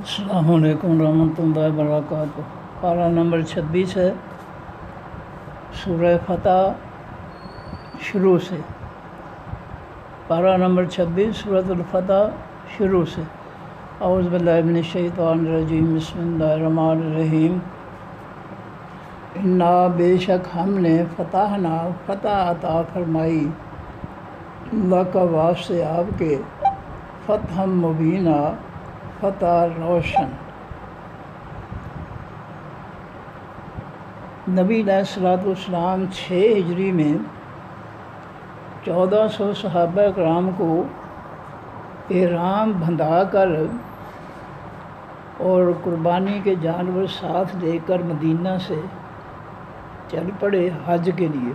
السلام علیکم ورحمۃ اللہ وبرکاتہ۔ پارہ نمبر 26 ہے، سورہ فتح شروع سے۔ پارہ نمبر 26 سورۃ الفتح شروع سے۔ اعوذ باللہ من الشیطان الرجیم، بسم اللہ الرحمن الرحیم۔ انا بے شک ہم نے فتح عطا فرمائی، اللہ کا واسطے آپ کے، فتح مبینہ، فتح روشن۔ نبی علیہ الصلوۃ والسلام 6 ہجری میں 1400 صحابہ کرام کو احرام بندھا کر اور قربانی کے جانور ساتھ لے کر مدینہ سے چل پڑے حج کے لیے۔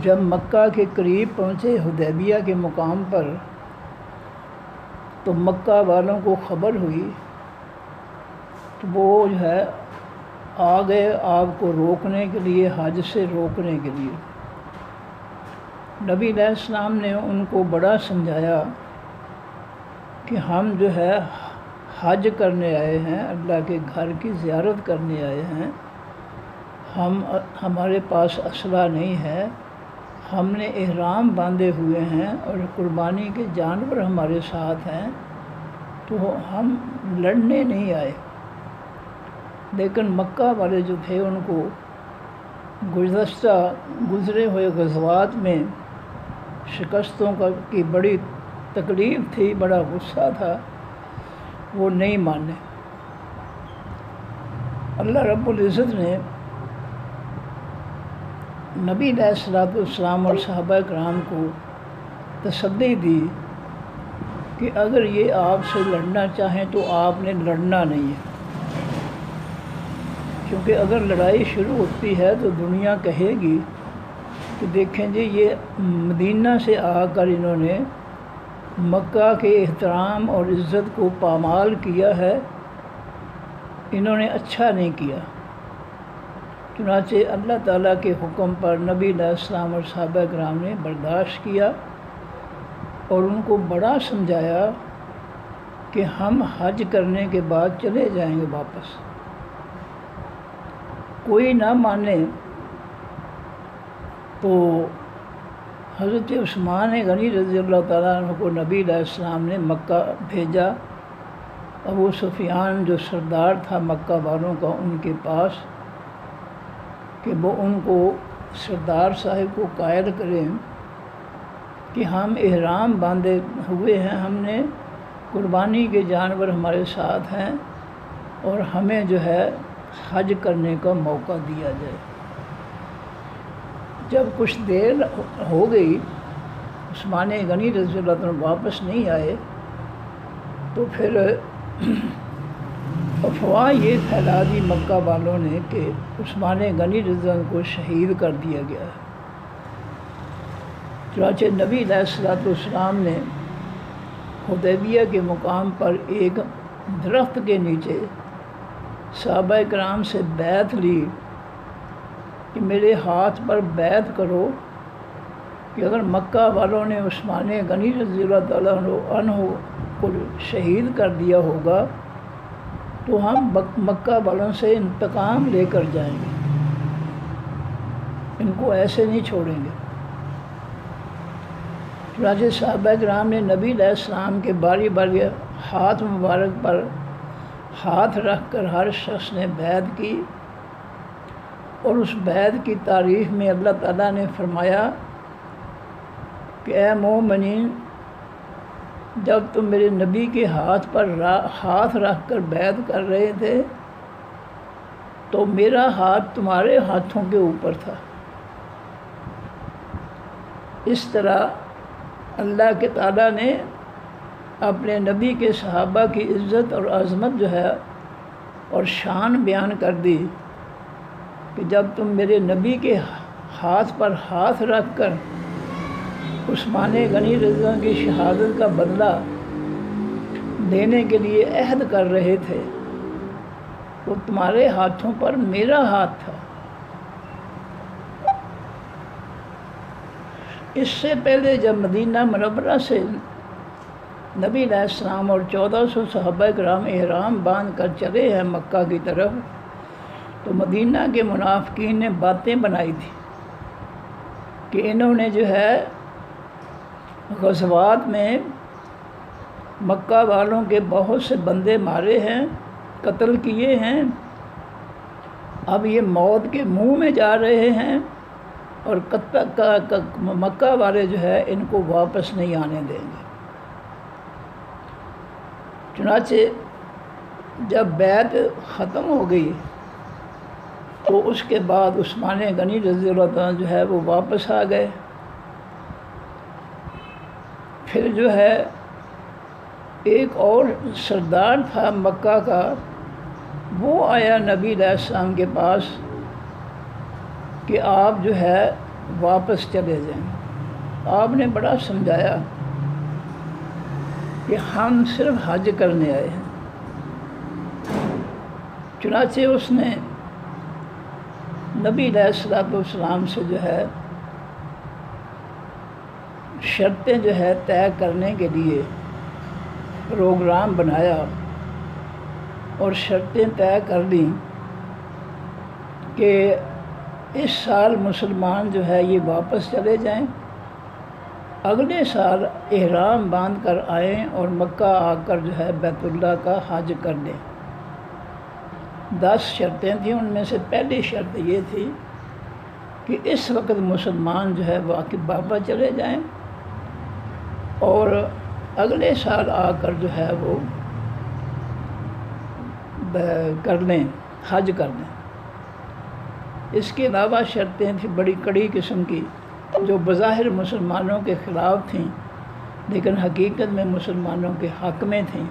جب مکہ کے قریب پہنچے حدیبیہ کے مقام پر تو مکہ والوں کو خبر ہوئی تو وہ آ گئے آپ کو روکنے کے لیے، حج سے روکنے کے لیے۔ نبی علیہ السلام نے ان کو بڑا سمجھایا کہ ہم حج کرنے آئے ہیں، اللہ کے گھر کی زیارت کرنے آئے ہیں، ہمارے پاس اسلحہ نہیں ہے، ہم نے احرام باندھے ہوئے ہیں اور قربانی کے جانور ہمارے ساتھ ہیں، تو ہم لڑنے نہیں آئے۔ لیکن مکہ والے جو تھے ان کو گزرے ہوئے غزوات میں شکستوں کی بڑی تکلیف تھی، بڑا غصہ تھا، وہ نہیں مانے۔ اللہ رب العزت نے نبی علیہ الصلوۃ والسلام اور صحابہ کرام کو تسلی دی کہ اگر یہ آپ سے لڑنا چاہیں تو آپ نے لڑنا نہیں ہے، کیونکہ اگر لڑائی شروع ہوتی ہے تو دنیا کہے گی کہ دیکھیں جی یہ مدینہ سے آ کر انہوں نے مکہ کے احترام اور عزت کو پامال کیا ہے، انہوں نے اچھا نہیں کیا۔ چنانچہ اللہ تعالیٰ کے حکم پر نبی علیہ السلام اور صحابہ کرام نے برداشت کیا اور ان کو بڑا سمجھایا کہ ہم حج کرنے کے بعد چلے جائیں گے واپس۔ کوئی نہ مانے تو حضرت عثمان غنی رضی اللہ تعالیٰ عنہ کو نبی علیہ السلام نے مکہ بھیجا۔ ابو سفیان جو سردار تھا مکہ والوں کا، ان کے پاس کہ وہ ان کو سردار صاحب کو قائل کریں کہ ہم احرام باندھے ہوئے ہیں، ہم نے قربانی کے جانور ہمارے ساتھ ہیں اور ہمیں حج کرنے کا موقع دیا جائے۔ جب کچھ دیر ہو گئی، عثمان غنی رضی اللہ عنہ واپس نہیں آئے، تو پھر افواہ یہ پھیلا دی مکہ والوں نے کہ عثمان غنی رضی اللہ عنہ کو شہید کر دیا گیا ہے۔ چنانچہ نبی علیہ الصلوۃ والسلام نے حدیبیہ کے مقام پر ایک درخت کے نیچے صحابہ کرام سے بیعت لی کہ میرے ہاتھ پر بیعت کرو کہ اگر مکہ والوں نے عثمان غنی رضی اللہ تعالیٰ عنہ کو شہید کر دیا ہوگا تو ہم مکہ والوں سے انتقام لے کر جائیں گے، ان کو ایسے نہیں چھوڑیں گے۔ چنانچہ صحابہ کرام نے نبی علیہ السلام کے باری باری ہاتھ مبارک پر ہاتھ رکھ کر ہر شخص نے بیعت کی، اور اس بیعت کی تعریف میں اللہ تعالیٰ نے فرمایا کہ اے مومنین، جب تم میرے نبی کے ہاتھ پر ہاتھ رکھ کر بیعت کر رہے تھے تو میرا ہاتھ تمہارے ہاتھوں کے اوپر تھا۔ اس طرح اللہ کے تعالیٰ نے اپنے نبی کے صحابہ کی عزت اور عظمت اور شان بیان کر دی کہ جب تم میرے نبی کے ہاتھ پر ہاتھ رکھ کر عثمان غنی رضی اللہ عنہ کی شہادت کا بدلہ دینے کے لیے عہد کر رہے تھے تو تمہارے ہاتھوں پر میرا ہاتھ تھا۔ اس سے پہلے جب مدینہ منورہ سے نبی علیہ السلام اور 1400 صحابہ کرام احرام باندھ کر چلے ہیں مکہ کی طرف، تو مدینہ کے منافقین نے باتیں بنائی تھی کہ انہوں نے جو ہے غزوات میں مکہ والوں کے بہت سے بندے مارے ہیں، قتل کیے ہیں، اب یہ موت کے منہ میں جا رہے ہیں اور مکہ والے جو ہے ان کو واپس نہیں آنے دیں گے۔ چنانچہ جب بیعت ختم ہو گئی تو اس کے بعد عثمان غنی رضی اللہ عنہ جو ہے وہ واپس آ گئے۔ پھر جو ہے ایک اور سردار تھا مکہ کا، وہ آیا نبی علیہ السلام کے پاس کہ آپ جو ہے واپس چلے جائیں۔ آپ نے بڑا سمجھایا کہ ہم صرف حج کرنے آئے ہیں۔ چنانچہ اس نے نبی علیہ السلام سے جو ہے شرطیں جو ہے طے کرنے کے لیے پروگرام بنایا اور شرطیں طے کر دیں کہ اس سال مسلمان جو ہے یہ واپس چلے جائیں، اگلے سال احرام باندھ کر آئیں اور مکہ آ کر جو ہے بیت اللہ کا حج کر دیں۔ 10 شرطیں تھیں، ان میں سے پہلی شرط یہ تھی کہ اس وقت مسلمان جو ہے واپس چلے جائیں اور اگلے سال آ کر جو ہے وہ کر لیں، حج کر لیں۔ اس کے علاوہ شرطیں تھیں بڑی کڑی قسم کی جو بظاہر مسلمانوں کے خلاف تھیں لیکن حقیقت میں مسلمانوں کے حق میں تھیں،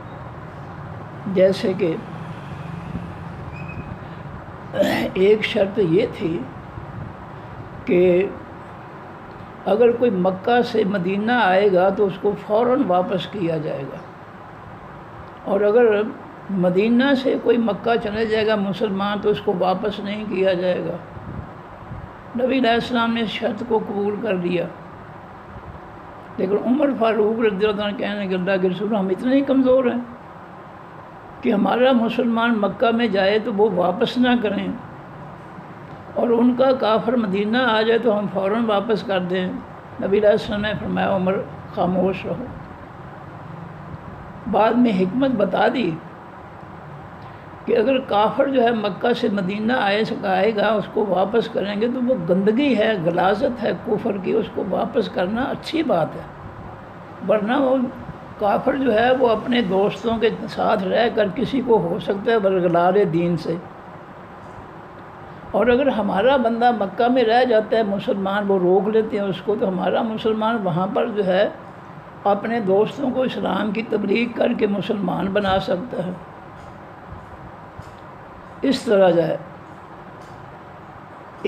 جیسے کہ ایک شرط یہ تھی کہ اگر کوئی مکہ سے مدینہ آئے گا تو اس کو فوراً واپس کیا جائے گا، اور اگر مدینہ سے کوئی مکہ چلے جائے گا مسلمان تو اس کو واپس نہیں کیا جائے گا۔ نبی علیہ السلام نے اس شرط کو قبول کر لیا، لیکن عمر فاروق رضی اللہ عنہ کہنے کہ اللہ کے رسول ہم اتنے ہی کمزور ہیں کہ ہمارا مسلمان مکہ میں جائے تو وہ واپس نہ کریں اور ان کا کافر مدینہ آ جائے تو ہم فوراً واپس کر دیں۔ نبی علیہ السلام نے فرمایا عمر خاموش رہو۔ بعد میں حکمت بتا دی کہ اگر کافر جو ہے مکہ سے مدینہ آئے گا اس کو واپس کریں گے تو وہ گندگی ہے، غلاظت ہے کفر کی، اس کو واپس کرنا اچھی بات ہے، ورنہ وہ کافر جو ہے وہ اپنے دوستوں کے ساتھ رہ کر کسی کو ہو سکتا ہے برگلار دین سے، اور اگر ہمارا بندہ مکہ میں رہ جاتا ہے مسلمان وہ روک لیتے ہیں اس کو، تو ہمارا مسلمان وہاں پر جو ہے اپنے دوستوں کو اسلام کی تبلیغ کر کے مسلمان بنا سکتا ہے۔ اس طرح جو ہے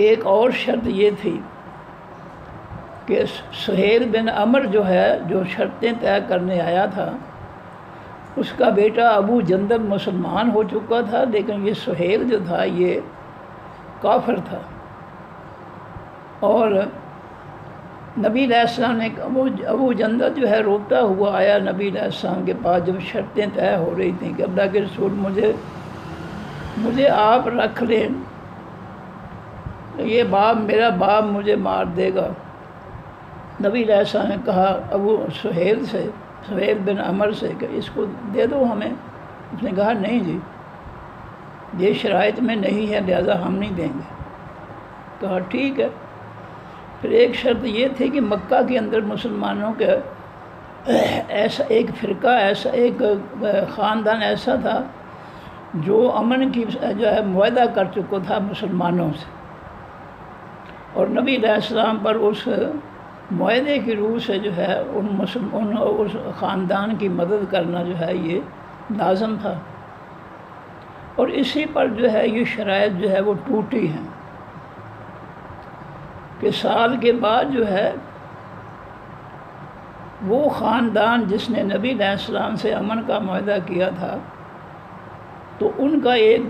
ایک اور شرط یہ تھی کہ سہیل بن عمر جو ہے جو شرطیں طے کرنے آیا تھا اس کا بیٹا ابو جندل مسلمان ہو چکا تھا، لیکن یہ سہیل جو تھا یہ کافر تھا، اور نبی علیہ السلام نے ابو جندل جو ہے روتا ہوا آیا نبی علیہ السلام کے پاس جب شرطیں طے ہو رہی تھیں کہ اللہ کے رسول مجھے آپ رکھ لیں، یہ میرا باپ مجھے مار دے گا۔ نبی علیہ السلام نے کہا ابو سہیل بن عمر سے کہ اس کو دے دو ہمیں۔ اس نے کہا نہیں جی، یہ شرائط میں نہیں ہے لہذا ہم نہیں دیں گے۔ کہا ٹھیک ہے۔ پھر ایک شرط یہ تھی کہ مکہ کے اندر مسلمانوں کے ایسا ایک فرقہ ایک خاندان ایسا تھا جو امن کی جو ہے معاہدہ کر چکا تھا مسلمانوں سے، اور نبی علیہ السلام پر اس معاہدے کی روح سے جو ہے اس خاندان کی مدد کرنا جو ہے یہ لازم تھا، اور اسی پر جو ہے یہ شرائط جو ہے وہ ٹوٹی ہیں کہ سال کے بعد جو ہے وہ خاندان جس نے نبی علیہ السلام سے امن کا معاہدہ کیا تھا تو ان کا ایک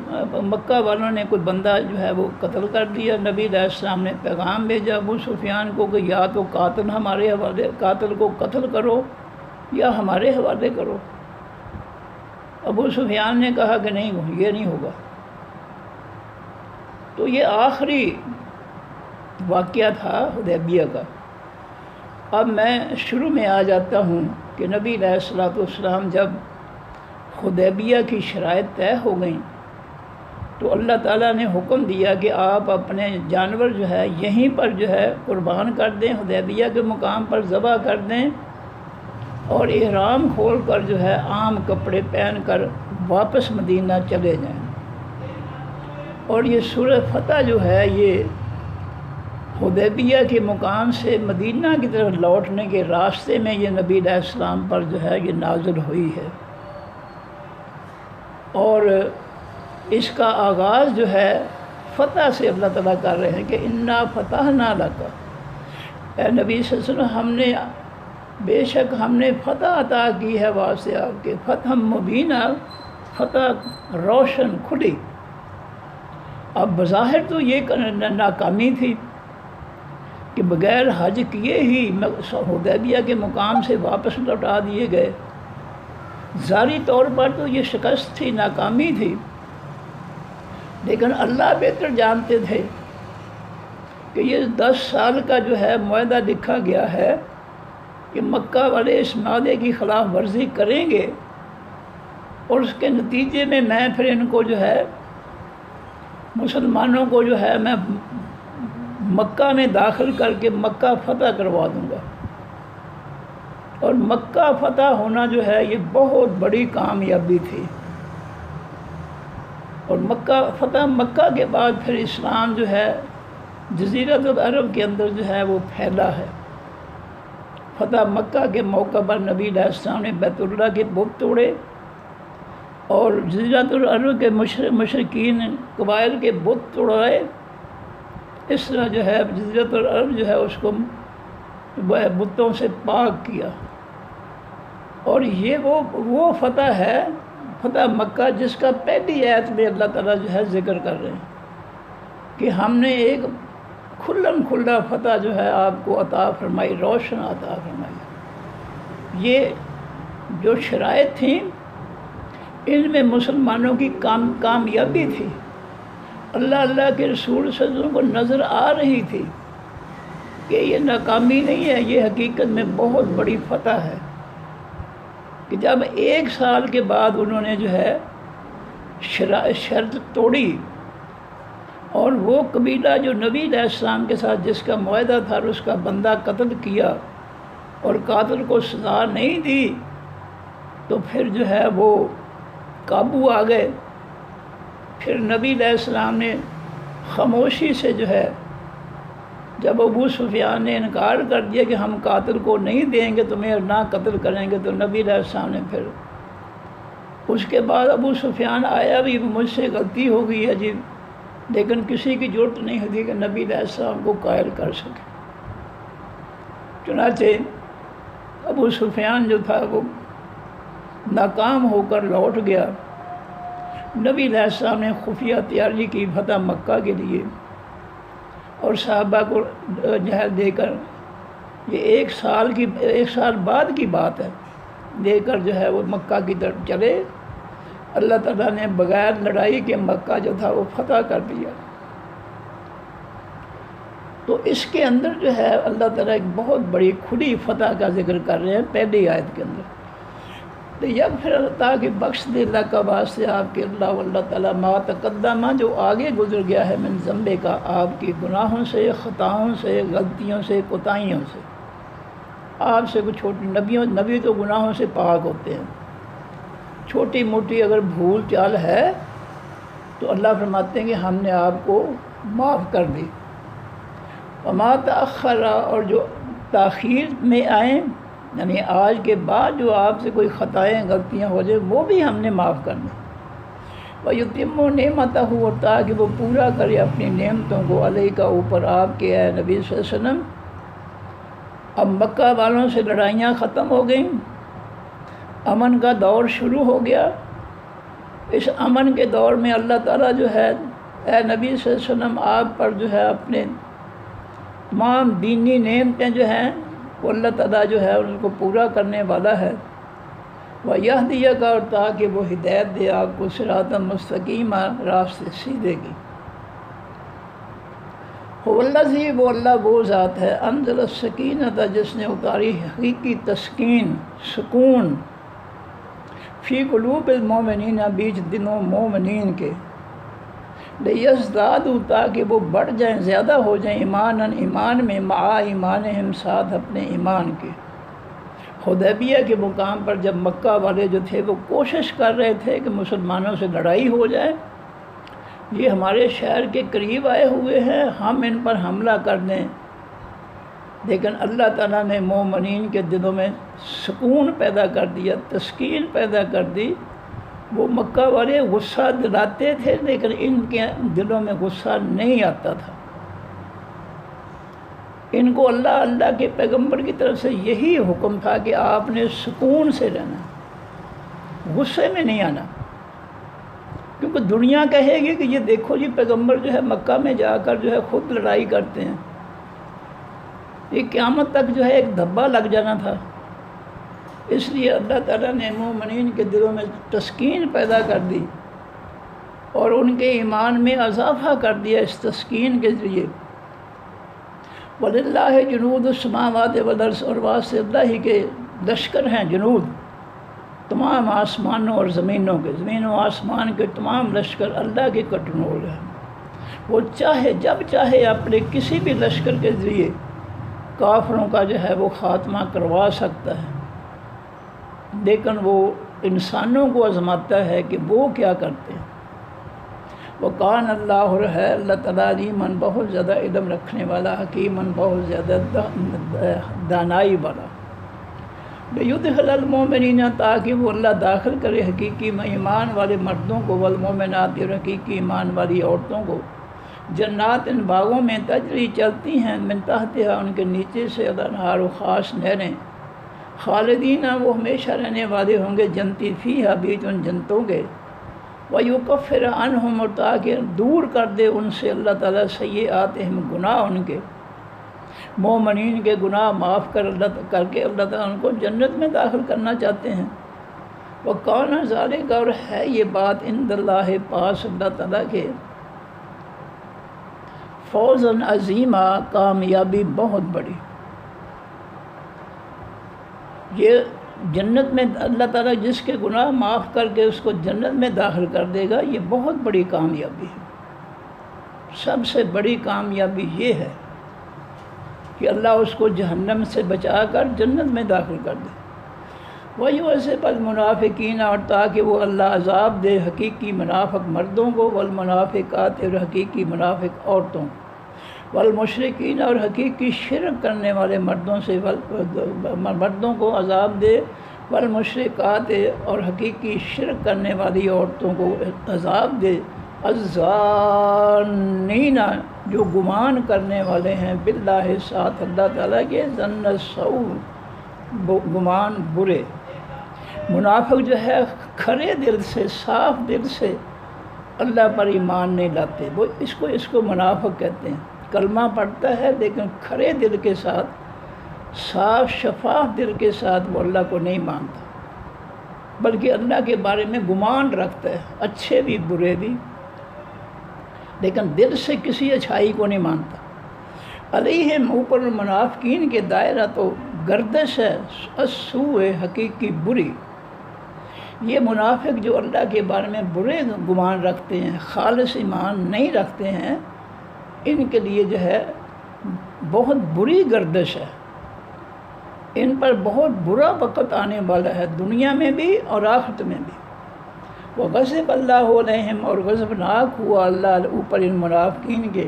مکہ والوں نے کوئی بندہ جو ہے وہ قتل کر دیا۔ نبی علیہ السلام نے پیغام بھیجا ابو سفیان کو کہ یا تو قاتل ہمارے حوالے قاتل کو قتل کرو یا ہمارے حوالے کرو۔ ابو سفیان نے کہا کہ نہیں، یہ نہیں ہوگا۔ تو یہ آخری واقعہ تھا حدیبیہ کا۔ اب میں شروع میں آ جاتا ہوں کہ نبی علیہ الصلوۃ والسلام جب حدیبیہ کی شرائط طے ہو گئیں تو اللہ تعالیٰ نے حکم دیا کہ آپ اپنے جانور جو ہے یہیں پر جو ہے قربان کر دیں، حدیبیہ کے مقام پر ذبح کر دیں، اور احرام کھول کر جو ہے عام کپڑے پہن کر واپس مدینہ چلے جائیں۔ اور یہ سورہ فتح جو ہے یہ حدیبیہ کے مقام سے مدینہ کی طرف لوٹنے کے راستے میں یہ نبی علیہ السلام پر جو ہے یہ نازل ہوئی ہے۔ اور اس کا آغاز جو ہے فتح سے اللہ تعالیٰ کر رہے ہیں کہ انا فتحنا لک، اے نبی صلی اللہ علیہ وسلم بے شک ہم نے فتح عطا کی ہے واسطے آپ کے، فتح مبینہ، فتح روشن کھلی۔ اب بظاہر تو یہ ناکامی تھی کہ بغیر حج کیے ہی حدیبیہ کے مقام سے واپس لوٹا دیے گئے۔ ظاہری طور پر تو یہ شکست تھی، ناکامی تھی، لیکن اللہ بہتر جانتے تھے کہ یہ 10 سال کا جو ہے معاہدہ لکھا گیا ہے کہ مکہ والے اس معاہدے کی خلاف ورزی کریں گے، اور اس کے نتیجے میں پھر ان کو جو ہے مسلمانوں کو جو ہے میں مکہ میں داخل کر کے مکہ فتح کروا دوں گا۔ اور مکہ فتح ہونا جو ہے یہ بہت بڑی کامیابی تھی۔ اور مکہ کے بعد پھر اسلام جو ہے جزیرۃ العرب کے اندر جو ہے وہ پھیلا ہے۔ فتح مکہ کے موقع پر نبی علیہ السلام نے بیت اللہ کے بت توڑے، اور جزیرۃ العرب کے مشرکین قبائل کے بت توڑائے۔ اس طرح جو ہے جزیرۃ العرب جو ہے اس کو بتوں سے پاک کیا۔ اور یہ وہ فتح ہے، فتح مکہ، جس کا پہلی آیت میں اللہ تعالیٰ جو ہے ذکر کر رہے ہیں کہ ہم نے ایک کھلا فتح جو ہے آپ کو عطا فرمائی، روشن عطا فرمائی۔ یہ جو شرائط تھیں ان میں مسلمانوں کی کامیابی تھی۔ اللہ کے رسول صلی اللہ علیہ وسلم کو نظر آ رہی تھی کہ یہ ناکامی نہیں ہے، یہ حقیقت میں بہت بڑی فتح ہے، کہ جب 1 سال کے بعد انہوں نے جو ہے شرط توڑی، اور وہ قبیلہ جو نبی علیہ السلام کے ساتھ جس کا معاہدہ تھا اس کا بندہ قتل کیا اور قاتل کو سزا نہیں دی، تو پھر جو ہے وہ قابو آ گئے۔ پھر نبی علیہ السلام نے خاموشی سے جو ہے، جب ابو سفیان نے انکار کر دیا کہ ہم قاتل کو نہیں دیں گے تمہیں اور نہ قتل کریں گے، تو نبی علیہ السلام نے پھر اس کے بعد ابو سفیان آیا بھی مجھ سے غلطی ہو گئی ہے جی، لیکن کسی کی ضرورت نہیں ہوتی کہ نبی علیہ السلام کو قائل کر سکے۔ چنانچہ ابو سفیان جو تھا وہ ناکام ہو کر لوٹ گیا۔ نبی علیہ السلام نے خفیہ تیاری کی فتح مکہ کے لیے، اور صحابہ کو جہل دے کر، یہ 1 سال بعد کی بات ہے، دے کر جو ہے وہ مکہ کی طرف چلے۔ اللہ تعالیٰ نے بغیر لڑائی کے مکہ جو تھا وہ فتح کر دیا۔ تو اس کے اندر جو ہے اللہ تعالیٰ ایک بہت بڑی کھلی فتح کا ذکر کر رہے ہیں پہلی آیت کے اندر۔ تو پھر اللہ کہ بخش دے اللہ کا واسطے آپ کے اللہ تعالیٰ ما تقدمہ، جو آگے گزر گیا ہے، من ذنبے کا، آپ کے گناہوں سے، خطاؤں سے، غلطیوں سے، کوتاہیوں سے۔ آپ سے کوئی چھوٹی نبی تو گناہوں سے پاک ہوتے ہیں، چھوٹی موٹی اگر بھول چال ہے تو اللہ فرماتے ہیں کہ ہم نے آپ کو معاف کر دی۔ وما تأخر، اور جو تاخیر میں آئیں، یعنی آج کے بعد جو آپ سے کوئی خطائیں غلطیاں ہو جائیں وہ بھی ہم نے معاف کر دی۔ وَيُتِمُّ نِعْمَتَهُ، اور تاکہ وہ پورا کرے اپنی نعمتوں کو، علیہ کا، اوپر آپ کے اے نبی صلی اللہ علیہ وسلم۔ اب مکہ والوں سے لڑائیاں ختم ہو گئیں، امن کا دور شروع ہو گیا۔ اس امن کے دور میں اللہ تعالیٰ جو ہے اے نبی صلی اللہ علیہ وسلم آپ پر جو ہے اپنے تمام دینی نعمتیں جو ہیں وہ اللہ تعالیٰ جو ہے ان کو پورا کرنے والا ہے۔ وَيَهْدِيَكَ، اور تاکہ وہ ہدایت دے آپ کو صراط مستقیم، راستے سیدھے کی۔ هُوَ الَّذِي، وہ اللہ وہ ذات ہے، انزل السکینۃ، جس نے اتاری حقیقی تسکین، سکون، فی قلوب المومنین، بیچ دلوں مومنین کے، لیزدادوا، تاکہ وہ بڑھ جائیں، زیادہ ہو جائیں، ایماناً ایمان میں، مع ایمانہم، ساتھ اپنے ایمان کے۔ حدیبیہ کے مقام پر جب مکہ والے جو تھے وہ کوشش کر رہے تھے کہ مسلمانوں سے لڑائی ہو جائے، یہ ہمارے شہر کے قریب آئے ہوئے ہیں، ہم ان پر حملہ کر دیں، لیکن اللہ تعالیٰ نے مومنین کے دلوں میں سکون پیدا کر دیا، تسکین پیدا کر دی۔ وہ مکہ والے غصہ دلاتے تھے لیکن ان کے دلوں میں غصہ نہیں آتا تھا۔ ان کو اللہ کے پیغمبر کی طرف سے یہی حکم تھا کہ آپ نے سکون سے رہنا، غصے میں نہیں آنا، کیونکہ دنیا کہے گی کہ یہ دیکھو جی پیغمبر جو ہے مکہ میں جا کر جو ہے خود لڑائی کرتے ہیں، یہ قیامت تک جو ہے ایک دھبا لگ جانا تھا۔ اس لیے اللہ تعالیٰ نے مومنین کے دلوں میں تسکین پیدا کر دی اور ان کے ایمان میں اضافہ کر دیا اس تسکین کے ذریعے۔ وَلِلَّهِ جُنُودُ السَّمَاوَاتِ وَالْأَرْضِ، اور واسطے اللہ ہی کے لشکر ہیں، جنود، تمام آسمانوں اور زمینوں کے، زمین و آسمان کے تمام لشکر اللہ کے کنٹرول ہیں۔ وہ چاہے جب چاہے اپنے کسی بھی لشکر کے ذریعے کافروں کا جو ہے وہ خاتمہ کروا سکتا ہے، لیکن وہ انسانوں کو آزماتا ہے کہ وہ کیا کرتے ہیں۔ وَقَانَ اللّٰهُ، ہے اللہ تعالیٰ علیماً، بہت زیادہ علم رکھنے والا، حکیماً، بہت زیادہ دانائی والا۔ لِيُدْخِلَ الْمُؤْمِنِينَ، تاکہ وہ اللہ داخل کرے حقیقی ایمان والے مردوں کو، والمؤمنات، اور حقیقی ایمان والی عورتوں کو، جنات، ان باغوں میں، تجری چلتی ہیں، من تحتہا، ان کے نیچے سے، الانہار، خاص نہریں، خالدین، وہ ہمیشہ رہنے والے ہوں گے، جنتی، فیہا، بیچ ان جنتوں کے، وَيُكَفِّرَ عَنْهُمْ، اور تاکہ دور کر دے ان سے اللہ تعالیٰ سیئاتہم، گناہ ان کے، مومنین کے گناہ معاف کر کے اللہ تعالیٰ ان کو جنت میں داخل کرنا چاہتے ہیں۔ وَكَانَ ذَلِكَ، اور ہے یہ بات، عند اللہ، پاس اللہ تعالیٰ کے، فوزاً عظیما، کامیابی بہت بڑی۔ یہ جنت میں اللہ تعالیٰ جس کے گناہ معاف کر کے اس کو جنت میں داخل کر دے گا، یہ بہت بڑی کامیابی ہے۔ سب سے بڑی کامیابی یہ ہے کہ اللہ اس کو جہنم سے بچا کر جنت میں داخل کر دے۔ وَيُعَذِّبَ الْمُنَافِقِينَ، اور تاکہ وہ اللہ عذاب دے حقیقی منافق مردوں کو، والمنافقات، اور حقیقی منافق عورتوں کو، والمشرکین، اور حقیقی شرک کرنے والے مردوں کو عذاب دے، والمشرکات، اور حقیقی شرک کرنے والی عورتوں کو عذاب دے، الظانین، جو گمان کرنے والے ہیں، باللہ، ساتھ اللہ تعالیٰ کے، ظن السوء، گمان برے۔ منافق جو ہے کھرے دل سے، صاف دل سے اللہ پر ایمان نہیں لاتے، وہ اس کو منافق کہتے ہیں۔ کلمہ پڑھتا ہے لیکن کھرے دل کے ساتھ، صاف شفاف دل کے ساتھ وہ اللہ کو نہیں مانتا، بلکہ اللہ کے بارے میں گمان رکھتا ہے، اچھے بھی برے بھی، لیکن دل سے کسی اچھائی کو نہیں مانتا۔ علیہم، اوپر المنافقین کے دائرہ تو گردش ہے، السوء، حقیقی بری۔ یہ منافق جو اللہ کے بارے میں برے گمان رکھتے ہیں، خالص ایمان نہیں رکھتے ہیں، ان کے لیے جو ہے بہت بری گردش ہے، ان پر بہت برا وقت آنے والا ہے، دنیا میں بھی اور آخرت میں بھی۔ وَغَضِبَ اللّٰهُ عَلَيْهِمْ، اور غضبناک ہوا اللہ اوپر ان منافقین کے،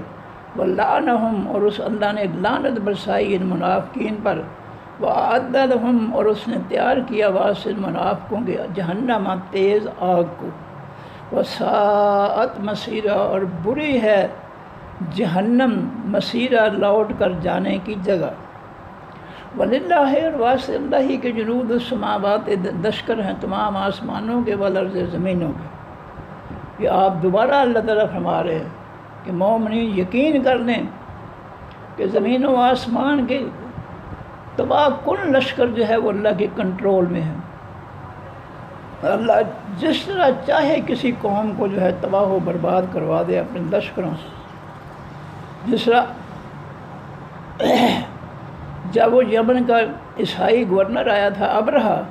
وَلَعَنَهُمْ، اور اس اللہ نے لعنت برسائی ان منافقین پر، وَأَعَدَّ لَهُمْ، اور اس نے تیار کیا واسطے منافقوں کے، جہنم، تیز آگ کو، وَسَاءَتْ مَصِيرًا، اور بری ہے جہنم، مسیرہ، لوٹ کر جانے کی جگہ۔ وَلِلَّهِ، اور واسطے اللہ ہی کے، جنود السماوات، لشکر ہیں تمام آسمانوں کے، والارض، زمینوں کے۔ یہ آپ دوبارہ اللہ تعالیٰ فرما رہے ہیں کہ مومنین یقین کر لیں کہ زمین و آسمان کے تباہ کن لشکر جو ہے وہ اللہ کے کنٹرول میں ہے۔ اللہ جس طرح چاہے کسی قوم کو جو ہے تباہ و برباد کروا دے اپنے لشکروں سے۔ جس طرح جب وہ یمن کا عیسائی گورنر آیا تھا ابرہہ،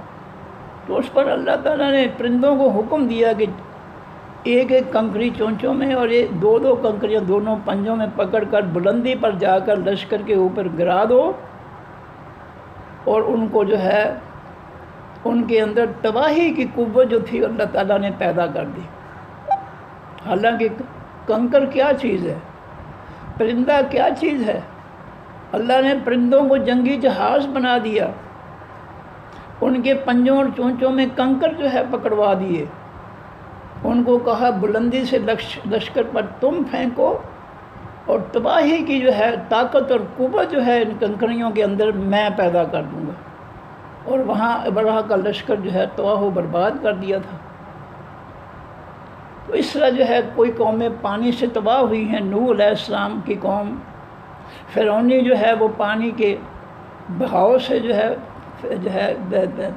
تو اس پر اللہ تعالیٰ نے پرندوں کو حکم دیا کہ ایک ایک کنکری چونچوں میں اور یہ دو دو کنکریاں دونوں پنجوں میں پکڑ کر بلندی پر جا کر لشکر کے اوپر گرا دو، اور ان کو جو ہے ان کے اندر تباہی کی قوت جو تھی اللہ تعالیٰ نے پیدا کر دی۔ حالانکہ کنکر کیا چیز ہے، پرندہ کیا چیز ہے؟ اللہ نے پرندوں کو جنگی جہاز بنا دیا، ان کے پنجوں اور چونچوں میں کنکر جو ہے پکڑوا دیے، ان کو کہا بلندی سے لشکر پر تم پھینکو، اور تباہی کی جو ہے طاقت اور قوت جو ہے ان کنکریوں کے اندر میں پیدا کر دوں گا، اور وہاں ابرہہ کا لشکر جو ہے تباہ و برباد کر دیا تھا۔ تو اس طرح جو ہے کوئی قومیں پانی سے تباہ ہوئی ہیں، نوح علیہ السلام کی قوم، فرعونی جو ہے وہ پانی کے بہاؤ سے جو ہے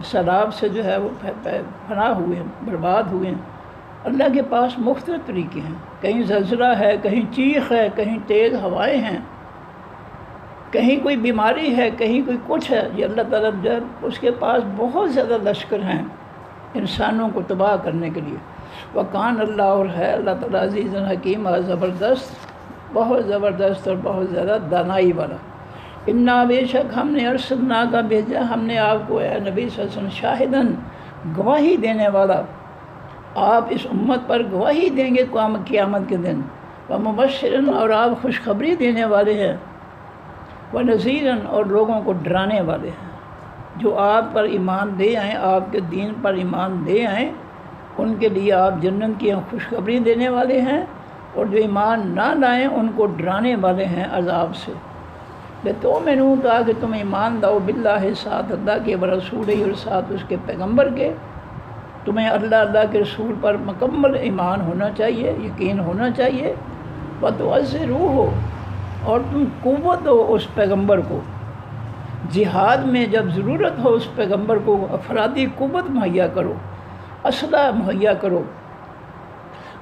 سیلاب سے جو ہے وہ فنا ہوئے ہیں، برباد ہوئے ہیں۔ اللہ کے پاس مختلف طریقے ہیں، کہیں زلزلہ ہے، کہیں چیخ ہے، کہیں تیز ہوائیں ہیں، کہیں کوئی بیماری ہے، کہیں کوئی کچھ ہے۔ یہ اللہ تعالیٰ جب اس کے پاس بہت زیادہ لشکر ہیں انسانوں کو تباہ کرنے کے لیے۔ وکان اللہ، اور ہے اللہ تعالیٰ عزیز حکیم اور زبردست، بہت زبردست اور بہت زیادہ دانائی والا۔ انا بے شک ہم نے ارسلنا کا بھیجا ہم نے آپ کو اے نبی صلی اللہ علیہ وسلم شاہدن، گواہی دینے والا، آپ اس امت پر گواہی دیں گے قیامت کے دن، ومبشرن، اور آپ خوشخبری دینے والے ہیں، ونذیرن، اور لوگوں کو ڈرانے والے ہیں۔ جو آپ پر ایمان لے آئیں، آپ کے دین پر ایمان لے آئیں، ان کے لیے آپ جنت کی خوشخبری دینے والے ہیں، اور جو ایمان نہ لائیں ان کو ڈرانے والے ہیں عذاب سے۔ لتؤمنوا، تاکہ تم ایمان لاؤ، باللہ، ساتھ اللہ کے، ورسولہ، اور ساتھ اس کے پیغمبر کے۔ تمہیں اللہ کے رسول پر مکمل ایمان ہونا چاہیے، یقین ہونا چاہیے۔ وتعزروہ، اور تم قوت دو اس پیغمبر کو، جہاد میں جب ضرورت ہو اس پیغمبر کو افرادی قوت مہیا کرو، اسلحہ مہیا کرو۔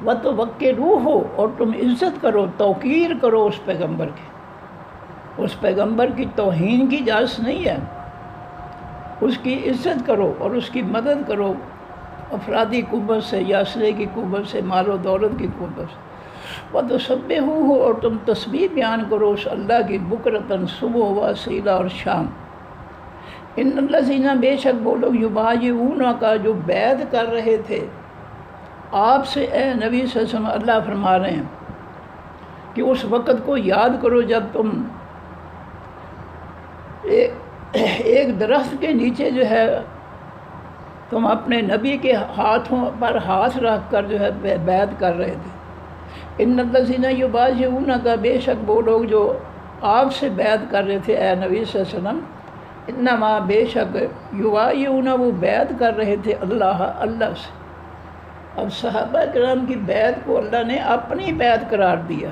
وتوقروہ، اور تم عزت کرو، توقیر کرو اس پیغمبر کی۔ اس پیغمبر کی توہین کی اجازت نہیں ہے، اس کی عزت کرو اور اس کی مدد کرو، افرادی قوت سے یا اسلحے کی قوت سے، مال و دولت کی قوت سے۔ وتسبحوہ، اور تم تسبیح بیان کرو اس اللہ کی، بکرتاً، صبح و اصیلا، اور شام۔ ان الذین، بے شک وہ لوگ، یبایعونک، جو بیعت کر رہے تھے آپ سے اے نبی صلی اللہ علیہ وسلم، اللہ فرما رہے ہیں کہ اس وقت کو یاد کرو جب تم ایک درخت کے نیچے جو ہے تم اپنے نبی کے ہاتھوں پر ہاتھ رکھ کر جو ہے بیعت کر رہے تھے۔ ان الذین یبایعونک، بے شک وہ لوگ جو آپ سے بیعت کر رہے تھے اے نبی صلی اللہ علیہ وسلم، انما، بے شک، یبایعون، وہ بیعت کر رہے تھے اللہ سے۔ اب صحابہ کرام کی بیعت کو اللہ نے اپنی بیعت قرار دیا،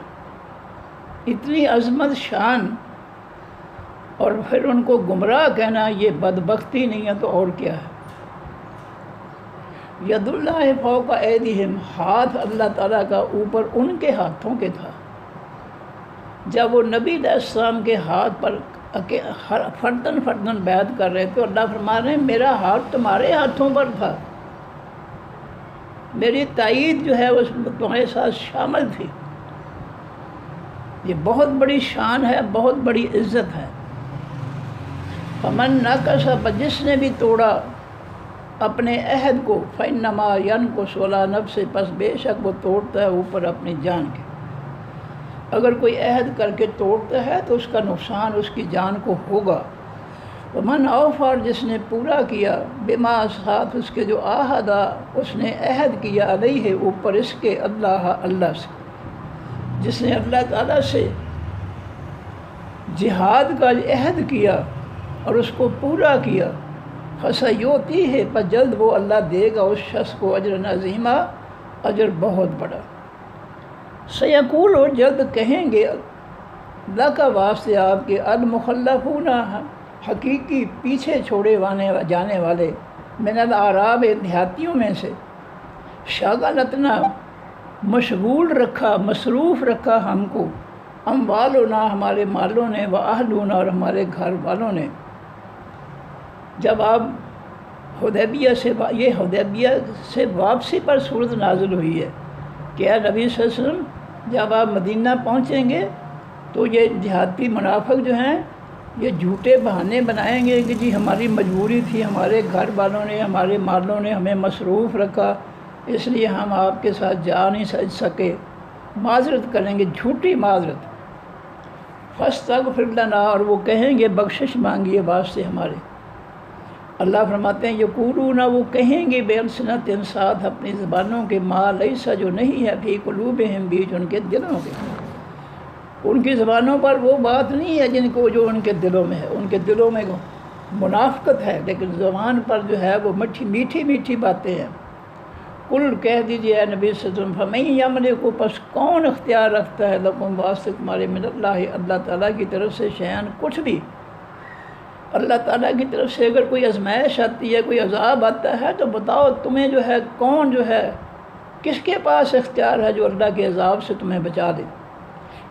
اتنی عظمت شان، اور پھر ان کو گمراہ کہنا یہ بدبختی نہیں ہے تو اور کیا ہے۔ ید اللہ فوق ایدیہم، ہاتھ اللہ تعالیٰ کا اوپر ان کے ہاتھوں کے تھا۔ جب وہ نبی علیہ السلام کے ہاتھ پر فردن بیعت کر رہے تھے، اللہ فرما رہے ہیں میرا ہاتھ تمہارے ہاتھوں پر تھا، میری تائید جو ہے اس تمہارے ساتھ شامل تھی۔ یہ بہت بڑی شان ہے، بہت بڑی عزت ہے۔ فمن نقص، جس نے بھی توڑا اپنے عہد کو، فإنما ينقص علی نفسہ، پس بے شک وہ توڑتا ہے اوپر اپنی جان کے۔ اگر کوئی عہد کر کے توڑتا ہے تو اس کا نقصان اس کی جان کو ہوگا۔ ومن اوفی، جس نے پورا کیا، بما، ساتھ اس کے جو عہدہ اس نے عہد کیا، علیہ، اوپر اس کے، اللہ سے، جس نے اللہ تعالیٰ سے جہاد کا عہد کیا اور اس کو پورا کیا، فسیؤتیہ، پر جلد وہ اللہ دے گا اس شخص کو اجر عظیما، اجر بہت بڑا۔ سیقول، اور جلد کہیں گے لک، واسطے آپ کے، المخلفون، حقیقی پیچھے چھوڑے جانے والے من الاعراب دیہاتیوں میں سے، شغلتنا مشغول رکھا، مصروف رکھا ہم کو، اموالنا ہمارے مالوں نے، و اہلنا اور ہمارے گھر والوں نے۔ جب آپ حدیبیہ سے واپسی پر صورت نازل ہوئی ہے کہ اے نبی صلی اللہ علیہ وسلم جب آپ مدینہ پہنچیں گے تو یہ دیہاتی منافق جو ہیں یہ جھوٹے بہانے بنائیں گے کہ جی ہماری مجبوری تھی، ہمارے گھر والوں نے، ہمارے مالوں نے ہمیں مصروف رکھا، اس لیے ہم آپ کے ساتھ جا نہیں سکے، معذرت کریں گے، جھوٹی معذرت۔ فاستغفر لنا، اور وہ کہیں گے بخشش مانگیے واسطے ہمارے۔ اللہ فرماتے ہیں یقولون، وہ کہیں گے بِأَلْسِنَتِهِمْ ساتھ اپنی زبانوں کے، ما لیس جو نہیں ہے فی قلوبہم بیچ ان کے دلوں کے، ان کی زبانوں پر وہ بات نہیں ہے جن کو جو ان کے دلوں میں ہے، ان کے دلوں میں منافقت ہے لیکن زبان پر جو ہے وہ میٹھی میٹھی باتیں ہیں۔ قل کہہ دیجیے اے نبی صلی اللہ علیہ وسلم فَمَن یملک، پس کون اختیار رکھتا ہے لکم واسطے تمہارے، من اللہ تعالیٰ کی طرف سے شیئن کچھ بھی۔ اللہ تعالیٰ کی طرف سے اگر کوئی آزمائش آتی ہے، کوئی عذاب آتا ہے تو بتاؤ تمہیں جو ہے کون جو ہے، کس کے پاس اختیار ہے جو اللہ کے عذاب سے تمہیں بچا دے۔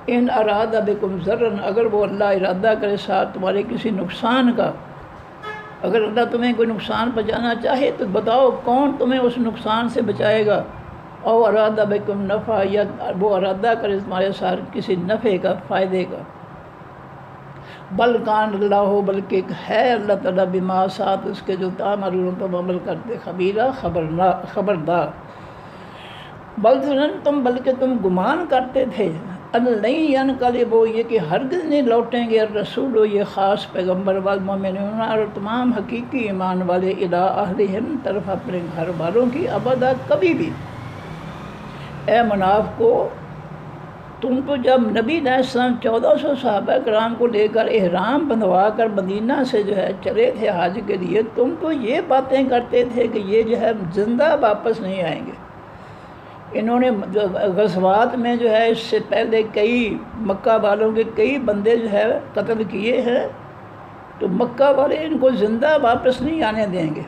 ان اراد بکم ضرن، اگر وہ اللہ ارادہ کرے ساتھ تمہارے کسی نقصان کا، اگر اللہ تمہیں کوئی نقصان پہنچانا چاہے تو بتاؤ کون تمہیں اس نقصان سے بچائے گا۔ او اراد بکم نفع، یا وہ ارادہ کرے تمہارے ساتھ کسی نفع کا، فائدے کا۔ بل کان اللہ، بلکہ ہے اللہ تعالیٰ بما ساتھ اس کے جو تعملون تم عمل کرتے، خبیرہ خبردار۔ بل ظننتم، بلکہ تم گمان کرتے تھے، ان لن ینقلبوا، یہ کہ ہرگز نہیں لوٹیں گے، الرسول یہ خاص پیغمبر، والمؤمنون اور تمام حقیقی ایمان والے، الی اہلہم طرف اپنے گھر والوں کی، ابدا کبھی بھی۔ اے منافقو، تم تو جب نبی علیہ السلام 1400 صحابہ کرام کو لے کر احرام بندھوا کر مدینہ سے جو ہے چلے تھے حج کے لیے، تم تو یہ باتیں کرتے تھے کہ یہ جو ہے زندہ واپس نہیں آئیں گے۔ انہوں نے غزوات میں جو ہے اس سے پہلے کئی مکہ والوں کے کئی بندے جو ہے قتل کیے ہیں، تو مکہ والے ان کو زندہ واپس نہیں آنے دیں گے۔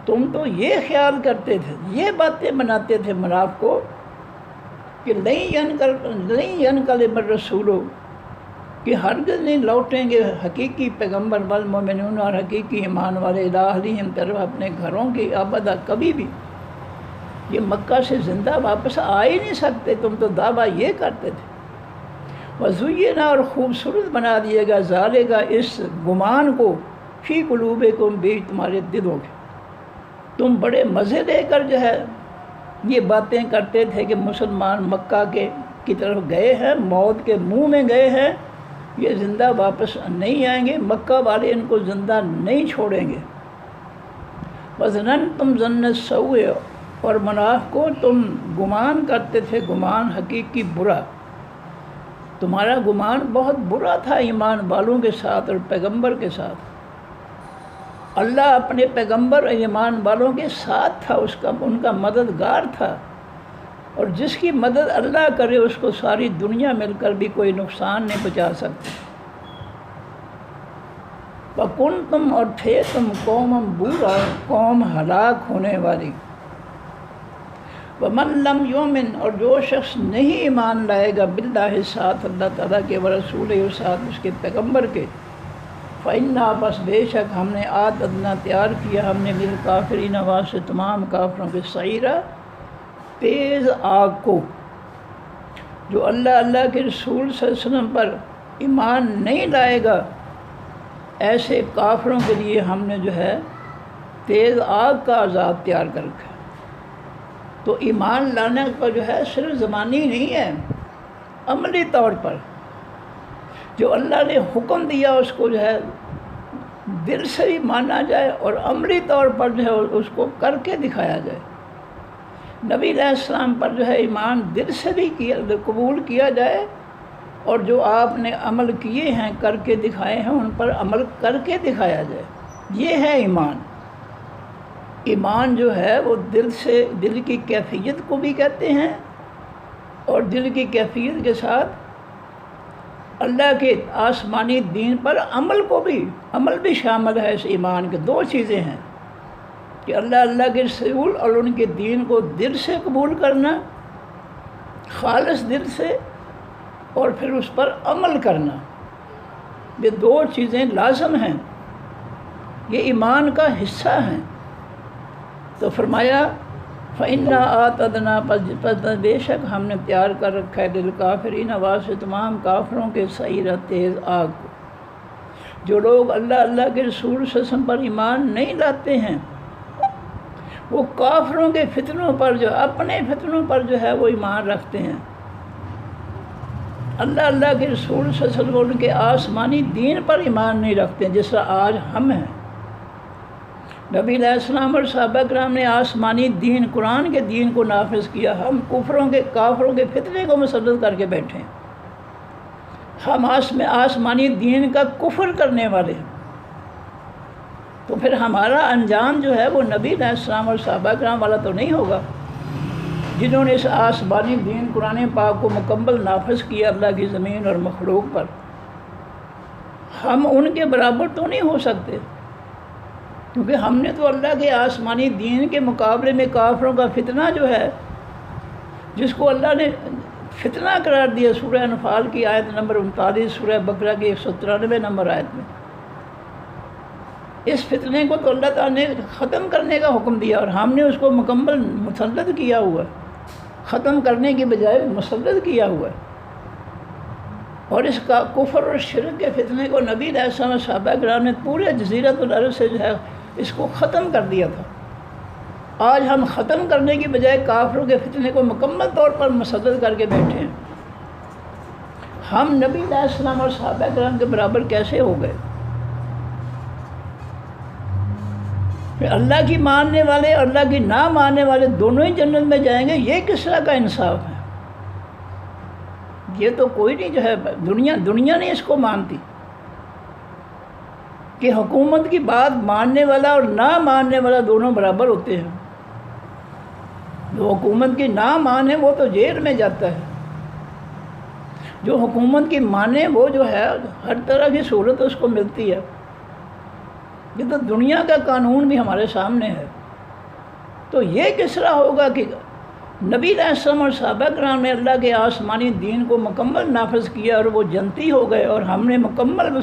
تم تو یہ خیال کرتے تھے، یہ باتیں بناتے تھے منافقوں کہ لن ینقلب الرسول، کہ ہرگز نہیں لوٹیں گے حقیقی پیغمبر، والمؤمنون اور حقیقی ایمان والے، الی اہلہم طرف اپنے گھروں کی، ابدا کبھی بھی۔ یہ مکہ سے زندہ واپس آ ہی نہیں سکتے، تم تو دعویٰ یہ کرتے تھے۔ وزینا، اور خوبصورت بنا دیے گا، ذالک اس گمان کو، فی قلوبکم بیچ تمہارے دلوں کے۔ تم بڑے مزے لے کر جو ہے یہ باتیں کرتے تھے کہ مسلمان مکہ کی طرف گئے ہیں، موت کے منہ میں گئے ہیں، یہ زندہ واپس نہیں آئیں گے، مکہ والے ان کو زندہ نہیں چھوڑیں گے۔ وظننتم ظن السوء، اور منافقوں تم گمان کرتے تھے گمان حقیقی برا، تمہارا گمان بہت برا تھا ایمان والوں کے ساتھ اور پیغمبر کے ساتھ۔ اللہ اپنے پیغمبر اور ایمان والوں کے ساتھ تھا، ان کا مددگار تھا، اور جس کی مدد اللہ کرے اس کو ساری دنیا مل کر بھی کوئی نقصان نہیں پہنچا سکتی۔ وَكُنْتُمْ، اور تھے تم، قوم بورا، قوم ہلاک ہونے والی۔ وَمَن لَّمْ يُؤْمِن، اور جو شخص نہیں ایمان لائے گا، باللہ ساتھ اللہ تعالیٰ کے، ورسولہ ساتھ اس کے پیغمبر کے، فَإِنَّا، بس بے شک ہم نے اعتدنا تیار کیا ہم نے، للکافرین واسطے تمام کافروں کے، سعیرہ تیز آگ کو۔ جو اللہ کے رسول صلی اللہ علیہ وسلم پر ایمان نہیں لائے گا، ایسے کافروں کے لیے ہم نے جو ہے تیز آگ کا عذاب تیار کر رکھا۔ تو ایمان لانے پر جو ہے صرف زبانی نہیں ہے، عملی طور پر جو اللہ نے حکم دیا اس کو جو ہے دل سے بھی مانا جائے، اور عملی طور پر جو ہے اس کو کر کے دکھایا جائے۔ نبی علیہ السلام پر جو ہے ایمان دل سے بھی قبول کیا جائے، اور جو آپ نے عمل کیے ہیں، کر کے دکھائے ہیں، ان پر عمل کر کے دکھایا جائے۔ یہ ہے ایمان۔ ایمان جو ہے وہ دل کی کیفیت کو بھی کہتے ہیں، اور دل کی کیفیت کے ساتھ اللہ کے آسمانی دین پر عمل بھی شامل ہے اس ایمان کے۔ دو چیزیں ہیں کہ اللہ کے رسول اور ان کے دین کو دل سے قبول کرنا، خالص دل سے، اور پھر اس پر عمل کرنا۔ یہ دو چیزیں لازم ہیں، یہ ایمان کا حصہ ہیں۔ تو فرمایا فَإِنَّا أَعْتَدْنَا بے شک ہم نے تیار کر رکھا ہے لِلْكَافِرِينَ واسطے تمام کافروں کے سعیرہ تیز آگ کو۔ جو لوگ اللہ کے رسول صلی اللہ علیہ وسلم پر ایمان نہیں لاتے ہیں، وہ کافروں کے فتنوں پر اپنے فتنوں پر وہ ایمان رکھتے ہیں۔ اللہ کے رسول صلی اللہ علیہ وسلم ان کے آسمانی دین پر ایمان نہیں رکھتے ہیں، جس طرح آج ہم ہیں۔ نبی علیہ السلام اور صحابہ کرام نے آسمانی دین، قرآن کے دین کو نافذ کیا، ہم کافروں کے فتنے کو مسلط کر کے بیٹھے ہیں۔ ہم آسمانی دین کا کفر کرنے والے ہیں، تو پھر ہمارا انجام وہ نبی علیہ السلام اور صحابہ کرام والا تو نہیں ہوگا، جنہوں نے اس آسمانی دین قرآن پاک کو مکمل نافذ کیا اللہ کی زمین اور مخلوق پر۔ ہم ان کے برابر تو نہیں ہو سکتے، کیونکہ ہم نے تو اللہ کے آسمانی دین کے مقابلے میں کافروں کا فتنہ جس کو اللہ نے فتنہ قرار دیا سورہ انفال کی آیت نمبر 39، سورہ بقرہ کی 193 نمبر آیت میں، اس فتنے کو تو اللہ تعالیٰ نے ختم کرنے کا حکم دیا، اور ہم نے اس کو مکمل مسلط کیا ہوا ہے، ختم کرنے کی بجائے مسلط کیا ہوا ہے۔ اور اس کا کفر اور شرک کے فتنے کو نبی علیہ السلام اور صحابہ کرام نے پورے جزیرۃ العرب سے اس کو ختم کر دیا تھا۔ آج ہم ختم کرنے کی بجائے کافروں کے فتنے کو مکمل طور پر مسدد کر کے بیٹھے ہیں۔ ہم نبی علیہ السلام اور صحابہ کرام کے برابر کیسے ہو گئے؟ پھر اللہ کی ماننے والے اور اللہ کی نہ ماننے والے دونوں ہی جنت میں جائیں گے، یہ کس طرح کا انصاف ہے؟ یہ تو کوئی نہیں دنیا نہیں اس کو مانتی کہ حکومت کی بات ماننے والا اور نہ ماننے والا دونوں برابر ہوتے ہیں۔ جو حکومت کی نہ مانے وہ تو جیل میں جاتا ہے، جو حکومت کی مانے وہ ہر طرح کی سہولت اس کو ملتی ہے۔ یہ تو دنیا کا قانون بھی ہمارے سامنے ہے۔ تو یہ کس طرح ہوگا کہ نبی علیہ السلام اور صحابہ کرام نے اللہ کے آسمانی دین کو مکمل نافذ کیا اور وہ جنتی ہو گئے، اور ہم نے مکمل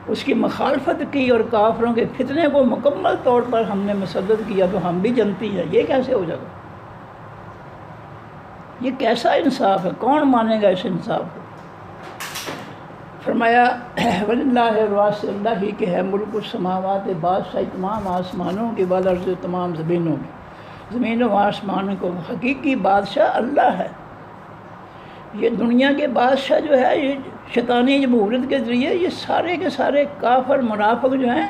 اس کی مخالفت کی اور کافروں کے فتنے کو مکمل طور پر ہم نے مسدد کیا، تو ہم بھی جنتی ہیں؟ یہ کیسے ہو جائے گا؟ یہ کیسا انصاف ہے؟ کون مانے گا اس انصاف کو؟ فرمایا وَلِلَّهِ الْوَاسِعُ اللہ ہی کہ ہے ملک السماوات، بادشاہی تمام آسمانوں کی، والارض تمام زمینوں کی، زمینوں و آسمانوں کو۔ حقیقی بادشاہ اللہ ہے۔ یہ دنیا کے بادشاہ یہ شیطانی جمہوریت کے ذریعے یہ سارے کے سارے کافر منافق ہیں،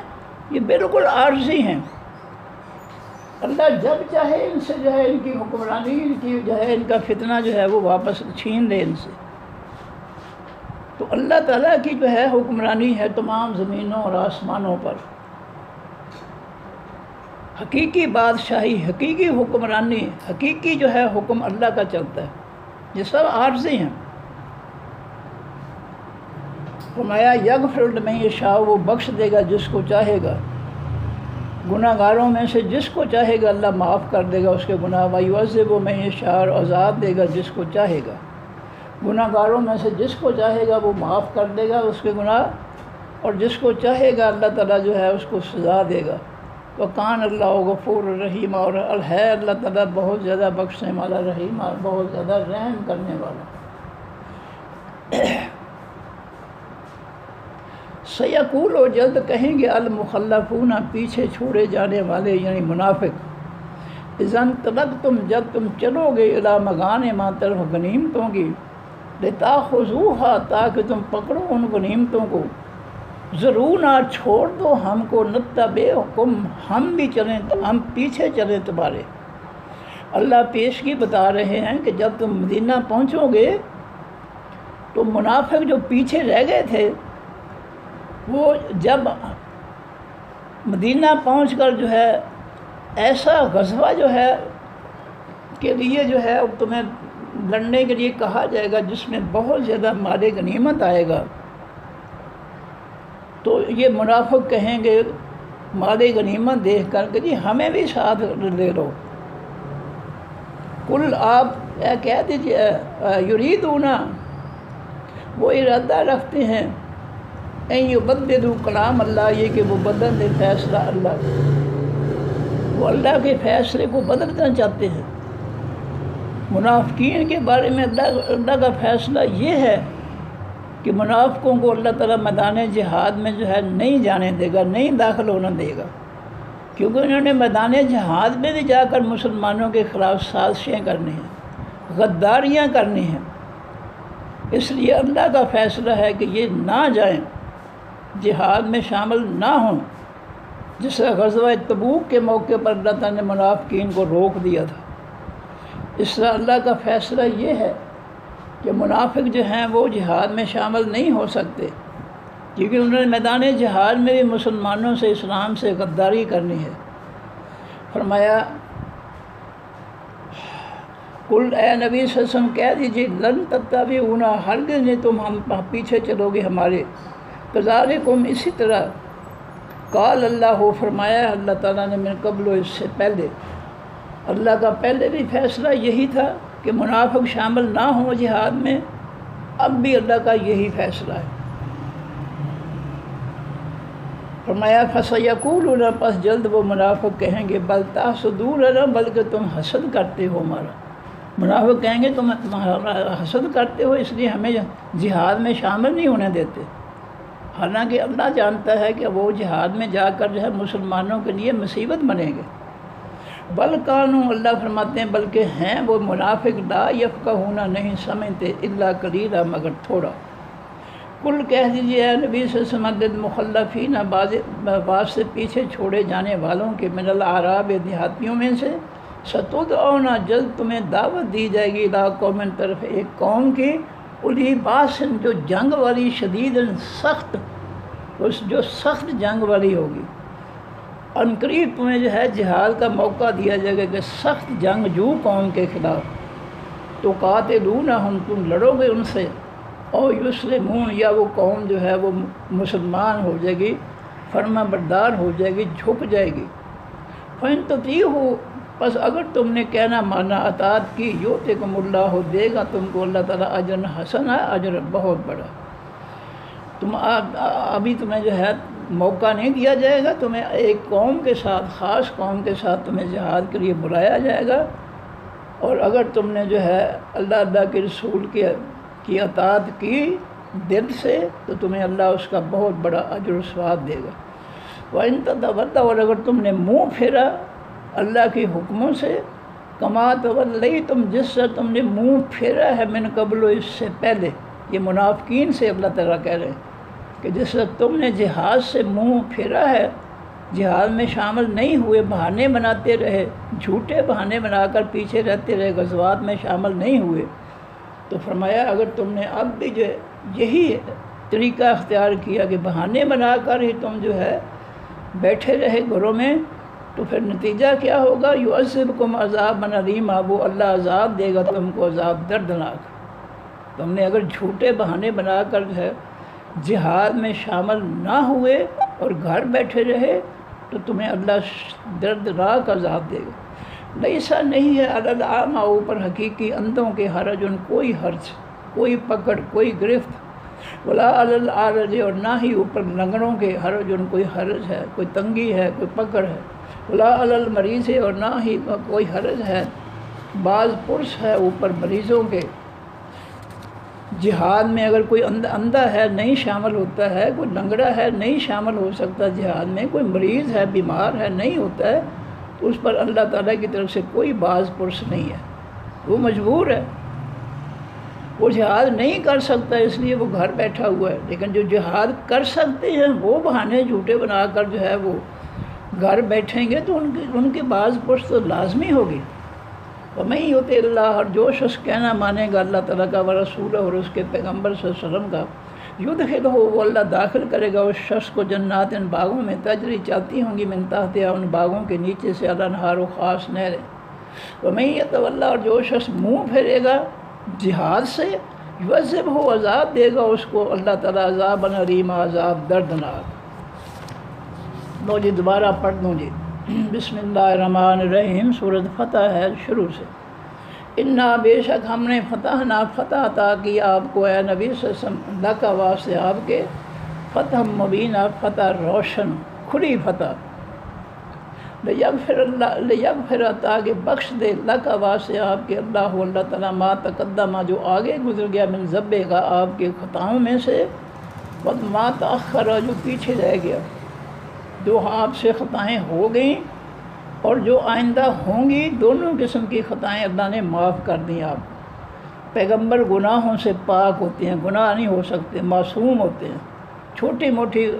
یہ بالکل عارضی ہیں۔ اللہ جب چاہے ان سے ان کی حکمرانی، ان کی ان کا فتنہ وہ واپس چھین لے ان سے۔ تو اللہ تعالیٰ کی حکمرانی ہے تمام زمینوں اور آسمانوں پر۔ حقیقی بادشاہی، حقیقی حکمرانی، حقیقی حکم اللہ کا چلتا ہے، یہ سب عارضی ہیں۔ فرمایا یغفر لمن یشاء، وہ بخش دے گا جس کو چاہے گا، گناہ گاروں میں سے جس کو چاہے گا اللہ معاف کر دے گا اس کے گناہ، ویعذب من یشاء، اور عذاب دے گا جس کو چاہے گا۔ گناہ گاروں میں سے جس کو چاہے گا وہ معاف کر دے گا اس کے گناہ، اور جس کو چاہے گا اللہ تعالیٰ اس کو سزا دے گا۔ وَكَانَ اللَّهُ غَفُورًا رَحِيمًا، اور ہے اللہ تعالیٰ بہت زیادہ بخشنے والا، رحیم، بہت زیادہ رحم کرنے والا۔ سیقول، و جلد کہیں گے، المخلفون، پیچھے چھوڑے جانے والے یعنی منافق، اذا انطلقتم، جب تم چلو گے، الی مغانم، طرف غنیمتوں کی، لتاخذوها، تاکہ تم پکڑو ان غنیمتوں کو، ضرورنا، چھوڑ دو ہم کو، نتبعکم، ہم بھی چلیں، ہم پیچھے چلیں تمہارے۔ اللہ پیشگی بتا رہے ہیں کہ جب تم مدینہ پہنچو گے تو منافق جو پیچھے رہ گئے تھے، وہ جب مدینہ پہنچ کر ایسا غزوہ کے لیے تمہیں لڑنے کے لیے کہا جائے گا جس میں بہت زیادہ مال غنیمت آئے گا، تو یہ منافق کہیں گے مال غنیمت دیکھ کر کہ جی ہمیں بھی ساتھ لے لو۔ کل آپ کہہ دیجیے یریدون، وہ ارادہ رکھتے ہیں این یبدلوا کلام اللہ، یہ کہ وہ بدل دے فیصلہ اللہ، وہ اللہ کے فیصلے کو بدلنا چاہتے ہیں۔ منافقین کے بارے میں اللہ کا فیصلہ یہ ہے کہ منافقوں کو اللہ تعالیٰ میدان جہاد میں جو ہے نہیں جانے دے گا، نہیں داخل ہونا دے گا، کیونکہ انہوں نے میدان جہاد میں بھی جا کر مسلمانوں کے خلاف سازشیں کرنی ہیں، غداریاں کرنی ہیں۔ اس لیے اللہ کا فیصلہ ہے کہ یہ نہ جائیں، جہاد میں شامل نہ ہوں، جس طرح غزوہ تبوک کے موقع پر اللہ تعالیٰ نے منافقین کو روک دیا تھا۔ اس طرح اللہ کا فیصلہ یہ ہے کہ منافق جو ہیں وہ جہاد میں شامل نہیں ہو سکتے، کیونکہ انہوں نے میدان جہاد میں بھی مسلمانوں سے، اسلام سے غداری کرنی ہے۔ فرمایا کل اے نبی صلی اللہ علیہ وسلم کہہ دیجیے لن تتبعونا، ہرگز نہیں تم ہم پیچھے چلو گے ہمارے، کذالکم اسی طرح، قال اللہ، فرمایا اللہ تعالیٰ نے من قبل، اس سے پہلے، اللہ کا پہلے بھی فیصلہ یہی تھا کہ منافق شامل نہ ہوں جہاد میں، اب بھی اللہ کا یہی فیصلہ ہے۔ فرمایا فَسَيَقُولُونَ، پس جلد وہ منافق کہیں گے بل تحسدوننا، بلکہ تم حسد کرتے ہو ہمارا۔ منافق کہیں گے تم حسد کرتے ہو، اس لیے ہمیں جہاد میں شامل نہیں ہونے دیتے، حالانکہ اللہ جانتا ہے کہ وہ جہاد میں جا کر جو ہے مسلمانوں کے لیے مصیبت بنیں گے۔ بل کانوا، اللہ فرماتے ہیں بلکہ ہیں وہ منافق لا یفقہون، نہیں سمجھتے، الا قلیلا، مگر تھوڑا۔ کل کہہ دیجیے اے نبی صلی اللہ علیہ وسلم للمخلفین، بعض سے پیچھے چھوڑے جانے والوں کے، من الاعراب، دیہاتیوں میں سے، ستدعون، جلد تمہیں دعوت دی جائے گی، الی قوم، طرف ایک قوم کی، اولی باس، جو جنگ والی، شدید، سخت، جو سخت جنگ والی ہوگی۔ ان قریب تمہیں جو ہے جہاد کا موقع دیا جائے گا کہ سخت جنگ جو قوم کے خلاف، تو قاتلونہم، تم لڑو گے ان سے، او یسلمون، یا وہ قوم جو ہے وہ مسلمان ہو جائے گی، فرما بردار ہو جائے گی، جھک جائے گی۔ فَإِن تُطِیعُوا، پس اگر تم نے کہنا مانا، اطاعت کی، یؤتکم اللہ، دے گا تم کو اللہ تعالیٰ اجر حسنا، اجر بہت بڑا۔ ابھی تمہیں جو ہے موقع نہیں دیا جائے گا، تمہیں ایک قوم کے ساتھ، خاص قوم کے ساتھ تمہیں جہاد کے لیے بلایا جائے گا، اور اگر تم نے جو ہے اللہ کے رسول کی اطاعت کی دل سے، تو تمہیں اللہ اس کا بہت بڑا اجر و ثواب دے گا۔ وَإِن تَتَوَلَّوْا، اور اگر تم نے منہ پھیرا اللہ کے حکموں سے، کما تولیتم، جس سے تم نے منہ پھیرا ہے، من قبل، اس سے پہلے، یہ منافقین سے اللہ تعالیٰ کہہ رہے ہیں کہ جس وقت تم نے جہاد سے منہ پھیرا ہے، جہاد میں شامل نہیں ہوئے، بہانے بناتے رہے، جھوٹے بہانے بنا کر پیچھے رہتے رہے، غزوات میں شامل نہیں ہوئے، تو فرمایا اگر تم نے اب بھی جو یہی طریقہ اختیار کیا کہ بہانے بنا کر ہی تم جو ہے بیٹھے رہے گھروں میں، تو پھر نتیجہ کیا ہوگا؟ یعذبکم عذابا علیما، وہ اللہ عذاب دے گا تم کو، عذاب دردناک۔ تم نے اگر جھوٹے بہانے بنا کر جو ہے جہاد میں شامل نہ ہوئے اور گھر بیٹھے رہے، تو تمہیں اللہ دردناک عذاب دے گا۔ لیسا، نہیں ہے، علی الاعمی، اوپر حقیقی اندھوں کے، حرج، کوئی حرج، کوئی پکڑ، کوئی گرفت، ولا علی الاعرج، اور نہ ہی اوپر لنگڑوں کے، حرج، کوئی حرج ہے، کوئی تنگی ہے، کوئی پکڑ ہے، ولا علی المریض، اور نہ ہی کوئی حرج ہے، بعض پرس ہے اوپر مریضوں کے۔ جہاد میں اگر کوئی اندھا ہے نہیں شامل ہوتا ہے، کوئی لنگڑا ہے نہیں شامل ہو سکتا جہاد میں، کوئی مریض ہے، بیمار ہے، نہیں ہوتا ہے، تو اس پر اللہ تعالیٰ کی طرف سے کوئی باز پرس نہیں ہے، وہ مجبور ہے، وہ جہاد نہیں کر سکتا، اس لیے وہ گھر بیٹھا ہوا ہے۔ لیکن جو جہاد کر سکتے ہیں وہ بہانے جھوٹے بنا کر جو ہے وہ گھر بیٹھیں گے، تو ان کے باز پرس تو لازمی ہوگی۔ وَمَن يُطِعِ اللَّهَ، اور جو شخص کہنا مانے گا اللہ تعالیٰ کا، ورسولہ، اور اس کے پیغمبر صلی اللہ علیہ وسلم کا، یدخلہ، وہ اللہ داخل کرے گا اس شخص کو، جنات، ان باغوں میں، تجری، چلتی ہوں گی، من تحتہا، ان باغوں کے نیچے سے، الانہار، خاص نہریں۔ وَمَن يَتَوَلَّ، اور جو شخص منہ پھیرے گا جہاد سے یعذب ہو عذاب دے گا اس کو اللہ تعالیٰ عذاب علیم عذاب دردناک۔ لو جی دوبارہ پڑھ دوں جی۔ بسم اللہ الرحمن الرحیم، سورۃ فتح ہے شروع سے۔ انا بے شک ہم نے فتح عطا کی آپ کو اے نبی صلی اللہ علیہ وسلم، اللہ کا واسطے آپ کے فتح مبین، فتح روشن کھلی فتح، لیغفر تاکہ بخش دے لک واسطے آپ کے اللہ تعالیٰ ما تقدمہ جو آگے گزر گیا من ذنبے کا آپ کے خطاؤں میں سے، ما تأخر جو پیچھے رہ گیا، جو آپ سے خطائیں ہو گئیں اور جو آئندہ ہوں گی، دونوں قسم کی خطائیں اللہ نے معاف کر دیں آپ کو۔ پیغمبر گناہوں سے پاک ہوتے ہیں، گناہ نہیں ہو سکتے، معصوم ہوتے ہیں۔ چھوٹی موٹی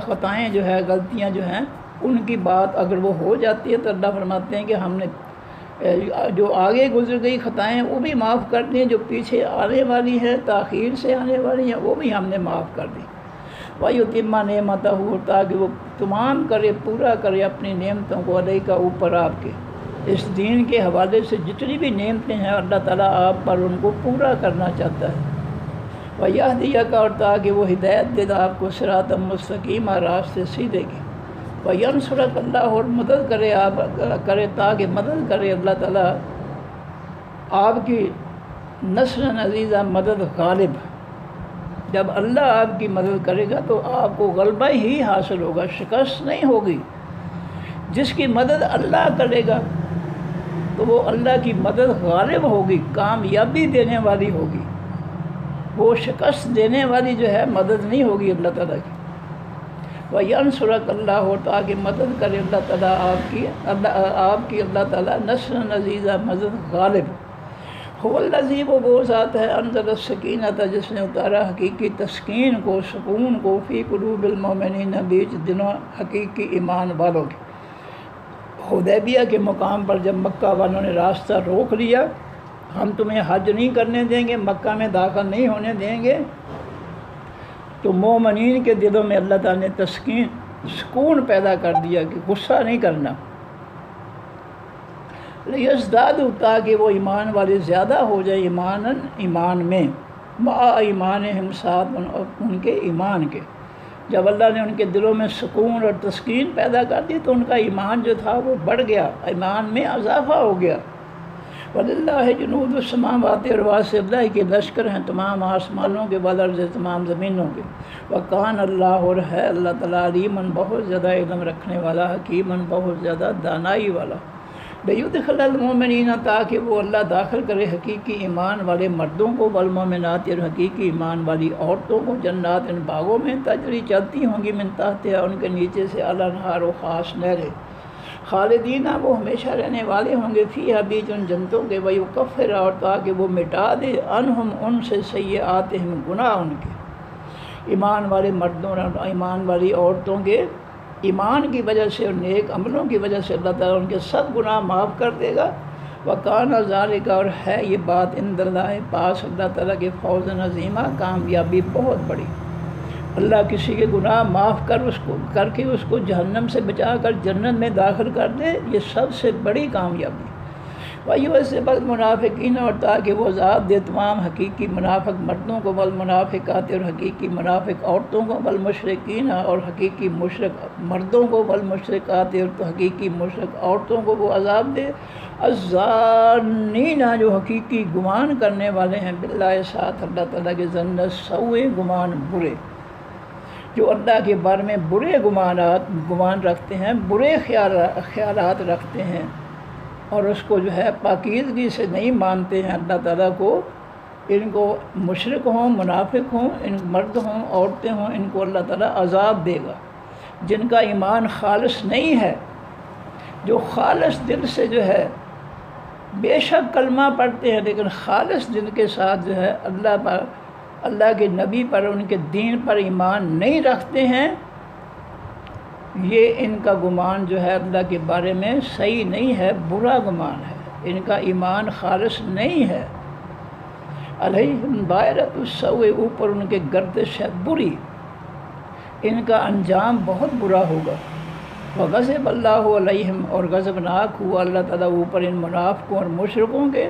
خطائیں جو ہے، غلطیاں جو ہیں، ان کی بات اگر وہ ہو جاتی ہے تو اللہ فرماتے ہیں کہ ہم نے جو آگے گزر گئی خطائیں وہ بھی معاف کر دیں، جو پیچھے آنے والی ہیں، تاخیر سے آنے والی ہیں، وہ بھی ہم نے معاف کر دی۔ وَيُتِمَّ نِعْمَتَهُ تاکہ وہ تمام کرے، پورا کرے اپنی نعمتوں کو علیہ کا اوپر آپ کے، اس دین کے حوالے سے جتنی بھی نعمتیں ہیں اللہ تعالیٰ آپ پر ان کو پورا کرنا چاہتا ہے۔ وَيَهْدِيَكَ اور تاکہ وہ ہدایت دے آپ کو صراط مستقیم، راستے سیدھے کی۔ وَيَنْصُرَكَ اللہ اور مدد کرے آپ کرے، تاکہ مدد کرے اللہ تعالیٰ آپ کی نصر عزیزہ، مدد غالب۔ جب اللہ آپ کی مدد کرے گا تو آپ کو غلبہ ہی حاصل ہوگا، شکست نہیں ہوگی۔ جس کی مدد اللہ کرے گا تو وہ اللہ کی مدد غالب ہوگی، کامیابی دینے والی ہوگی، وہ شکست دینے والی جو ہے مدد نہیں ہوگی اللہ تعالیٰ کی۔ وَيَنْصُرَكَ اللہ اور تاکہ مدد کرے اللہ تعالیٰ آپ کی اللہ تعالیٰ نصر عزیزہ، مدد غالب۔ هو الذی وہ ذات ہے انزل السکینۃ جس نے اتارا حقیقی تسکین کو، سکون کو، فی قلوب المؤمنین بیچ دلوں حقیقی ایمان والوں کے۔ حدیبیہ کے مقام پر جب مکہ والوں نے راستہ روک لیا، ہم تمہیں حج نہیں کرنے دیں گے، مکہ میں داخل نہیں ہونے دیں گے، تو مومنین کے دلوں میں اللہ تعالیٰ نے سکون پیدا کر دیا کہ غصہ نہیں کرنا۔ لیزدادوا تاکہ وہ ایمان والے زیادہ ہو جائے، ایمان میں، مع ایمانہم ساتھ ان کے ایمان کے۔ جب اللہ نے ان کے دلوں میں سکون اور تسکین پیدا کر دی تو ان کا ایمان جو تھا وہ بڑھ گیا، ایمان میں اضافہ ہو گیا۔ وَلِلَّهِ جُنُودُ السَّمَاوَاتِ اور واسطے اللہ کے لشکر ہیں تمام آسمانوں کے، والارض تمام زمینوں کے۔ وَكَانَ اللہ اور ہے اللہ تعالیٰ علیماً بہت زیادہ علم رکھنے والا، حکیماً بہت زیادہ دانائی والا۔ لِيُدْخِلَ الْمُؤْمِنِينَ تاکہ وہ اللہ داخل کرے حقیقی ایمان والے مردوں کو، والمؤمنات اور حقیقی ایمان والی عورتوں کو، جنات ان باغوں میں تجری چلتی ہوں گی من تحتہا ان کے نیچے سے، الانہار و خاص نہریں، خالدین وہ ہمیشہ رہنے والے ہوں گے، فیہا بیچ ان جنتوں کے، ویکفر اور تاکہ وہ مٹا دے عنہم ان سے سیئاتہم گناہ ان کے، ایمان والے مردوں اور ایمان والی عورتوں کے ایمان کی وجہ سے اور نیک عملوں کی وجہ سے اللہ تعالیٰ ان کے سب گناہ معاف کر دے گا۔ وَكَانَ ذَلِكَ اور ہے یہ بات عند اللہ پاس اللہ تعالیٰ کے فوزًا عظیمہ، کامیابی بہت بڑی۔ اللہ کسی کے گناہ معاف کر کے اس کو جہنم سے بچا کر جنت میں داخل کر دے، یہ سب سے بڑی کامیابی۔ وَيُعَذِّبَ الْمُنَافِقِينَ اور تاکہ وہ عذاب دے تمام حقیقی منافق مردوں کو، والمنافقات اور حقیقی منافق عورتوں کو، والمشرکین اور حقیقی مشرک مردوں کو، والمشرکات اور حقیقی مشرک عورتوں کو وہ عذاب دے، الظانین جو حقیقی گمان کرنے والے ہیں، باللہ ساتھ اللہ تعالیٰ کے، ظن السوء گمان برے، جو اللہ کے بارے میں برے گمان رکھتے ہیں، برے خیالات رکھتے ہیں اور اس کو جو ہے پاکیزگی سے نہیں مانتے ہیں اللہ تعالیٰ کو، ان کو مشرک ہوں، منافق ہوں، ان مرد ہوں، عورتیں ہوں، ان کو اللہ تعالیٰ عذاب دے گا۔ جن کا ایمان خالص نہیں ہے، جو خالص دل سے جو ہے بے شک کلمہ پڑھتے ہیں لیکن خالص دل کے ساتھ جو ہے اللہ کے نبی پر، ان کے دین پر ایمان نہیں رکھتے ہیں، یہ ان کا گمان جو ہے اللہ کے بارے میں صحیح نہیں ہے، برا گمان ہے، ان کا ایمان خالص نہیں ہے۔ علیہم دائرۃ السوء اوپر ان کے گردش ہے بری، ان کا انجام بہت برا ہوگا۔ وغضب اللہ علیہم اور غضبناک ہوا اللہ تعالیٰ اوپر ان منافقوں اور مشرکوں کے،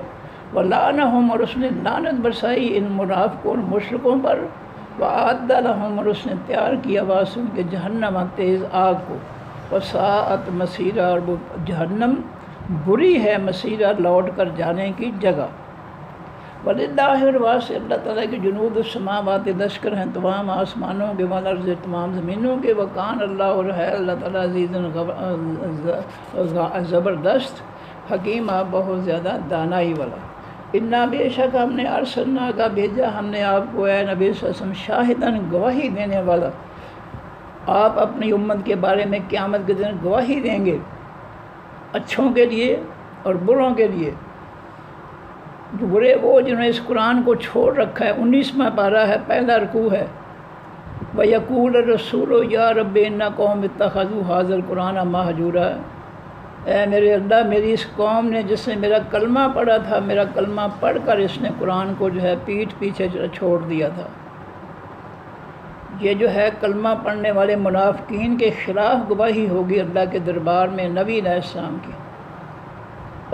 وَلَعَنَهُمْ، اور اس نے لعنت برسائی ان منافقوں اور مشرکوں پر، وَأَعَدَّ لَهُمْ، اور اس نے تیار کیا واسطے ان کے جہنم تیز آگ کو، وَسَاءَتْ مَصِیرًا، اور وہ جہنم بری ہے مصیرہ لوٹ کر جانے کی جگہ۔ وَلِلَّهِ، اور واسطے اللہ تعالیٰ کے جنود السماوات لشکر ہیں تمام آسمانوں کے، والارض تمام زمینوں کے، وکان اللہ، اور ہے اللہ تعالیٰ عزیزاً زبردست، حکیم، آپ بہت زیادہ دانائی والا۔ انا، بے شک ہم نے ارسلنا کا بھیجا ہم نے آپ کو اے نبی صلی اللہ علیہ وسلم شاہداً گواہی دینے والا، آپ اپنی امت کے بارے میں قیامت کے دن گواہی دیں گے، اچھوں کے لیے اور بروں کے لیے۔ برے وہ جنہوں نے اس قرآن کو چھوڑ رکھا ہے، 19واں پارہ ہے، پہلا رکوع ہے۔ وَيَقُولُ الرَّسُولُ يَا رَبِّ إِنَّ قَوْمِ اتَّخَذُوا هَٰذَا الْقُرْآنَ مَهْجُورًا، اے میرے اللہ، میری اس قوم نے جس نے میرا کلمہ پڑھا تھا، میرا کلمہ پڑھ کر اس نے قرآن کو جو ہے پیٹھ پیچھے چھوڑ دیا تھا۔ یہ جو ہے کلمہ پڑھنے والے منافقین کے خلاف گواہی ہوگی اللہ کے دربار میں نبی علیہ السلام کی،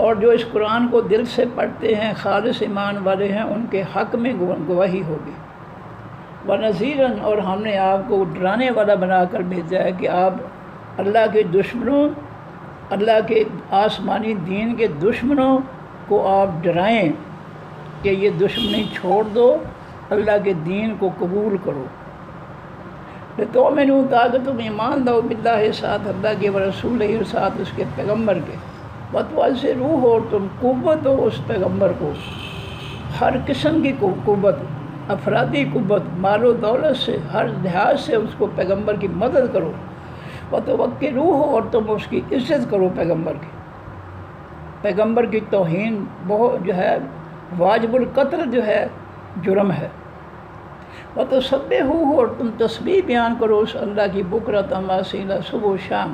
اور جو اس قرآن کو دل سے پڑھتے ہیں، خالص ایمان والے ہیں، ان کے حق میں گواہی ہوگی۔ وَنَذِيرًا، اور ہم نے آپ کو ڈرانے والا بنا کر بھیجا ہے کہ آپ اللہ کے دشمنوں، اللہ کے آسمانی دین کے دشمنوں کو آپ ڈرائیں کہ یہ دشمنی چھوڑ دو، اللہ کے دین کو قبول کرو۔ لِتُؤْمِنُوا، تاکہ تم ایمان لاؤ، باللہ، ساتھ اللہ کے، ورسولہ، اور ساتھ اس کے پیغمبر کے، وَتُعَزِّرُوهُ، اور تم قوت دو اس پیغمبر کو، ہر قسم کی قوت، افرادی قوت، مال و دولت سے، ہر لحاظ سے اس کو پیغمبر کی مدد کرو۔ وَتُوَقِّرُوهُ، اور تم اس کی عزت کرو پیغمبر کی۔ پیغمبر کی توہین بہت جو ہے واجب القتل جو ہے جرم ہے۔ وَتُسَبِّحُوهُ، اور تم تسبیح بیان کرو اس اللہ کی، بکرۃ وَاصیلا، صبح و شام۔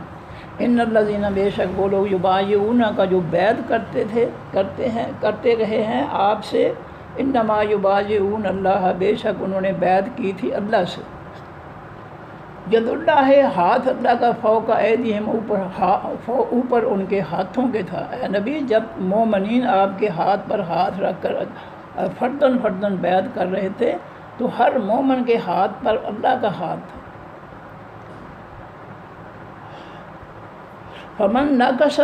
ان الذین، بے شک وہ لوگ، یبایعونک، جو بیعت کرتے رہے ہیں آپ سے، انما یبایعون اللہ، بے شک انہوں نے بیعت کی تھی اللہ سے۔ ید اللہ ہے، ہاتھ اللہ کا، فوق ایدیہم، اوپر ان کے ہاتھوں کے تھا۔ اے نبی، جب مومنین آپ کے ہاتھ پر ہاتھ رکھ کر فردن فردن بیعت کر رہے تھے تو ہر مومن کے ہاتھ پر اللہ کا ہاتھ تھا۔ فمن نقص،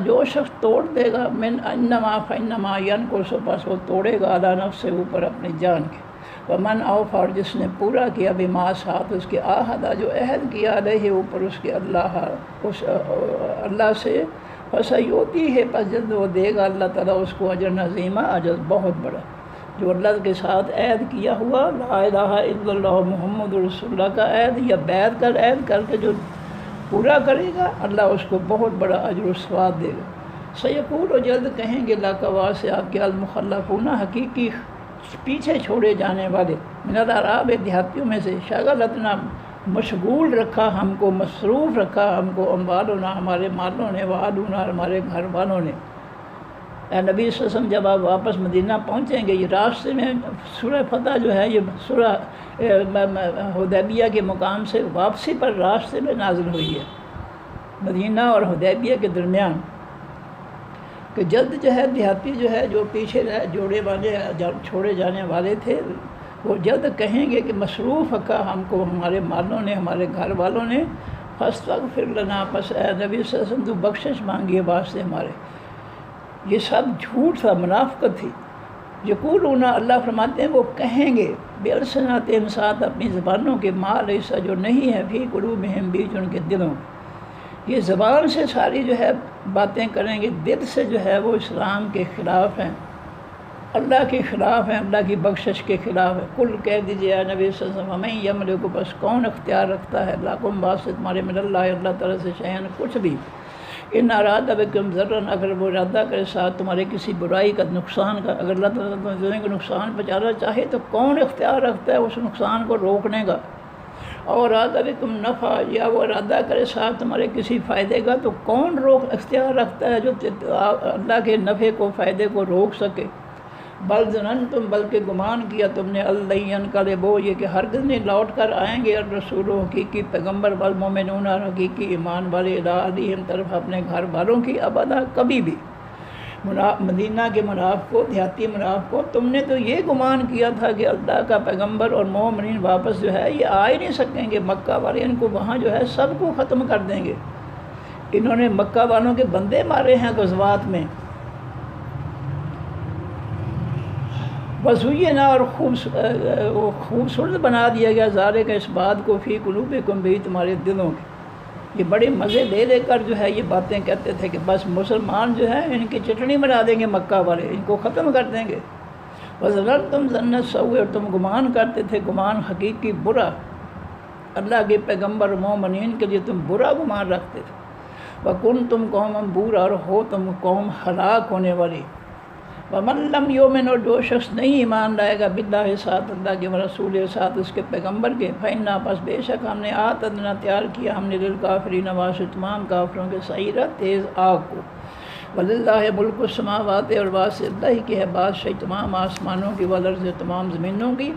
جو شخص توڑ دے گا، من انما فانما ینقص، بس وہ توڑے گا علی نفسہ، اوپر اپنی جان کے۔ ومن اوفی، اور جس نے پورا کیا، بما، ساتھ اس کے، عہدہ، جو عہد کیا، علیہ، اوپر اس کے، اللہ سے، فسیؤتیہ، پس جلد وہ دے گا اللہ تعالیٰ اس کو، اجر عظیمہ، اجر بہت بڑا۔ جو اللہ کے ساتھ عہد کیا ہوا، لا الہ الا اللہ محمد رسول اللہ کا عہد، یا بیعت کر عہد کر کے جو پورا کرے گا، اللہ اس کو بہت بڑا اجر و ثواب دے گا۔ سیقول، و جلد کہیں گے، لاکوا، سے آپ کے، المخلفون، حقیقی پیچھے چھوڑے جانے والے، من الاعراب، دیہاتیوں میں سے، شغلتنا، مشغول رکھا ہم کو، مصروف رکھا ہم کو، اموالنا، ہمارے مالوں نے، وعدونا، ہمارے گھر والوں نے۔ اے نبی صلی اللہ علیہ وسلم، جب آپ واپس مدینہ پہنچیں گے، یہ راستے میں سورہ فتح جو ہے، یہ سورہ حدیبیہ کے مقام سے واپسی پر راستے میں نازل ہوئی ہے، مدینہ اور حدیبیہ کے درمیان، کہ جلد جو ہے دیہاتی جو ہے، جو پیچھے چھوڑے جانے والے تھے، وہ جلد کہیں گے کہ مصروف رکھا ہم کو ہمارے مالوں نے، ہمارے گھر والوں نے، فاستغفر لنا، پس اے نبی صلی اللہ علیہ وسلم تو بخشش مانگیے واسطے ہمارے۔ یہ سب جھوٹ تھا، منافقت تھی۔ یقولون، اللہ فرماتے ہیں وہ کہیں گے، بِأَلْسِنَتِهِمْ، ساتھ اپنی زبانوں کے، ما لیس، جو نہیں ہے، فی قلوبہم، بیچ ان کے دلوں۔ یہ زبان سے ساری جو ہے باتیں کریں گے، دل سے جو ہے وہ اسلام کے خلاف ہیں، اللہ کے خلاف ہیں، اللہ کی بخشش کے خلاف ہے۔ کل کہہ دیجیے اے نبی صلی اللہ علیہ وسلم، وَمَن یملک، بس کون اختیار رکھتا ہے، لکم، واسطے تمہارے، من اللہ، اللہ تعالیٰ سے، شیئن، کچھ بھی، ان اراد بکم ضرًا، اگر وہ ارادہ کرے ساتھ تمہارے کسی برائی کا، نقصان کا، اگر اللہ تعالیٰ تمہیں کو نقصان پہنچانا چاہے تو کون اختیار رکھتا ہے اس نقصان کو روکنے کا؟ اور ارادہ بکم نفع، یا وہ ارادہ کرے ساتھ تمہارے کسی فائدے کا تو کون اختیار رکھتا ہے جو اللہ کے نفع کو، فائدے کو روک سکے؟ بل ظننتم، بلکہ گمان کیا تم نے، اللہ ینقلبوا، یہ کہ ہرگز نہیں لوٹ کر آئیں گے، الرسول، حقیقی پیغمبر، والمؤمنون، حقیقی ایمان والے، الی اہلہم، طرف اپنے گھر والوں کی، ابدا، کبھی بھی۔ مدینہ کے منافقوں، دیہاتی منافقوں، تم نے تو یہ گمان کیا تھا کہ اللہ کا پیغمبر اور مومنین واپس جو ہے یہ آ ہی نہیں سکیں گے، مکہ والے ان کو وہاں جو ہے سب کو ختم کر دیں گے۔ انہوں نے مکہ والوں کے بندے مارے ہیں غزوات میں، وزینا اور خوبصورت بنا دیا گیا ذالک اس بات کو فی قلوبکم بھی تمہارے دلوں کے۔ یہ بڑے مزے لے لے کر جو ہے یہ باتیں کہتے تھے کہ بس مسلمان جو ہے ان کی چٹنی بنا دیں گے، مکہ والے ان کو ختم کر دیں گے۔ وَظَنَنْتُمْ ظَنَّ السَّوْءِ، اور تم گمان کرتے تھے گمان حقیقی برا، اللہ کے پیغمبر مومنین کے لیے تم برا گمان رکھتے تھے۔ وَكُنْتُمْ قَوْمًا بُورًا، اور ہو تم قوم ہلاک ہونے والی۔ وَمَن لَّمْ يُؤْمِنْ، اور جو شخص نہیں ایمان لائے گا باللہ ساتھ اللہ کے رسول ساتھ اس کے پیغمبر کے، فَإِنَّا، پس بے شک ہم نے آتَدْنَا تیار کیا ہم نے للکافرین واسطے تمام کافروں کے سعیرہ تیز آگ کو۔ وَلِلَّهِ مُلْكُ السَّمَاوَاتِ، اور واسطے اللہ کی ہے بادشاہی تمام آسمانوں کی، والارض تمام زمینوں کی۔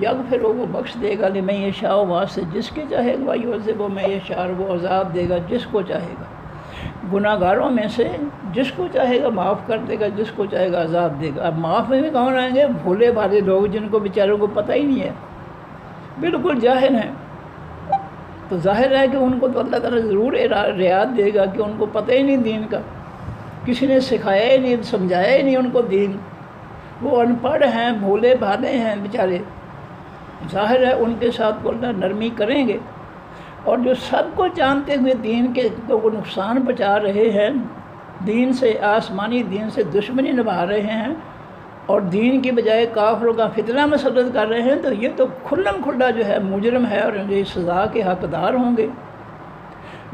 یغفر، وہ بخش دے گا لمن یشاء، واسطے جس کے چاہے گا، ویعذب من یشاء، وہ عذاب دے گا جس کو چاہے گا۔ گناہ گاروں میں سے جس کو چاہے گا معاف کر دے گا، جس کو چاہے گا عذاب دے گا۔ اب معاف میں بھی کون آئیں گے؟ بھولے بھالے لوگ جن کو بیچاروں کو پتہ ہی نہیں ہے، بالکل جاہل ہیں۔ تو ظاہر ہے کہ ان کو تو اللہ تعالیٰ ضرور رعایت دے گا کہ ان کو پتہ ہی نہیں دین کا، کسی نے سکھایا ہی نہیں، سمجھایا ہی نہیں ان کو دین، وہ ان پڑھ ہیں، بھولے بھالے ہیں بیچارے۔ ظاہر ہے ان کے ساتھ کو اللہ نرمی کریں گے۔ اور جو سب کو جانتے ہوئے دین کے کو نقصان پہنچا رہے ہیں، دین سے، آسمانی دین سے دشمنی نبھا رہے ہیں اور دین کی بجائے کافروں کا فتنہ مسلط کر رہے ہیں، تو یہ تو کھلم کھلا جو ہے مجرم ہے اور یہ سزا کے حقدار ہوں گے۔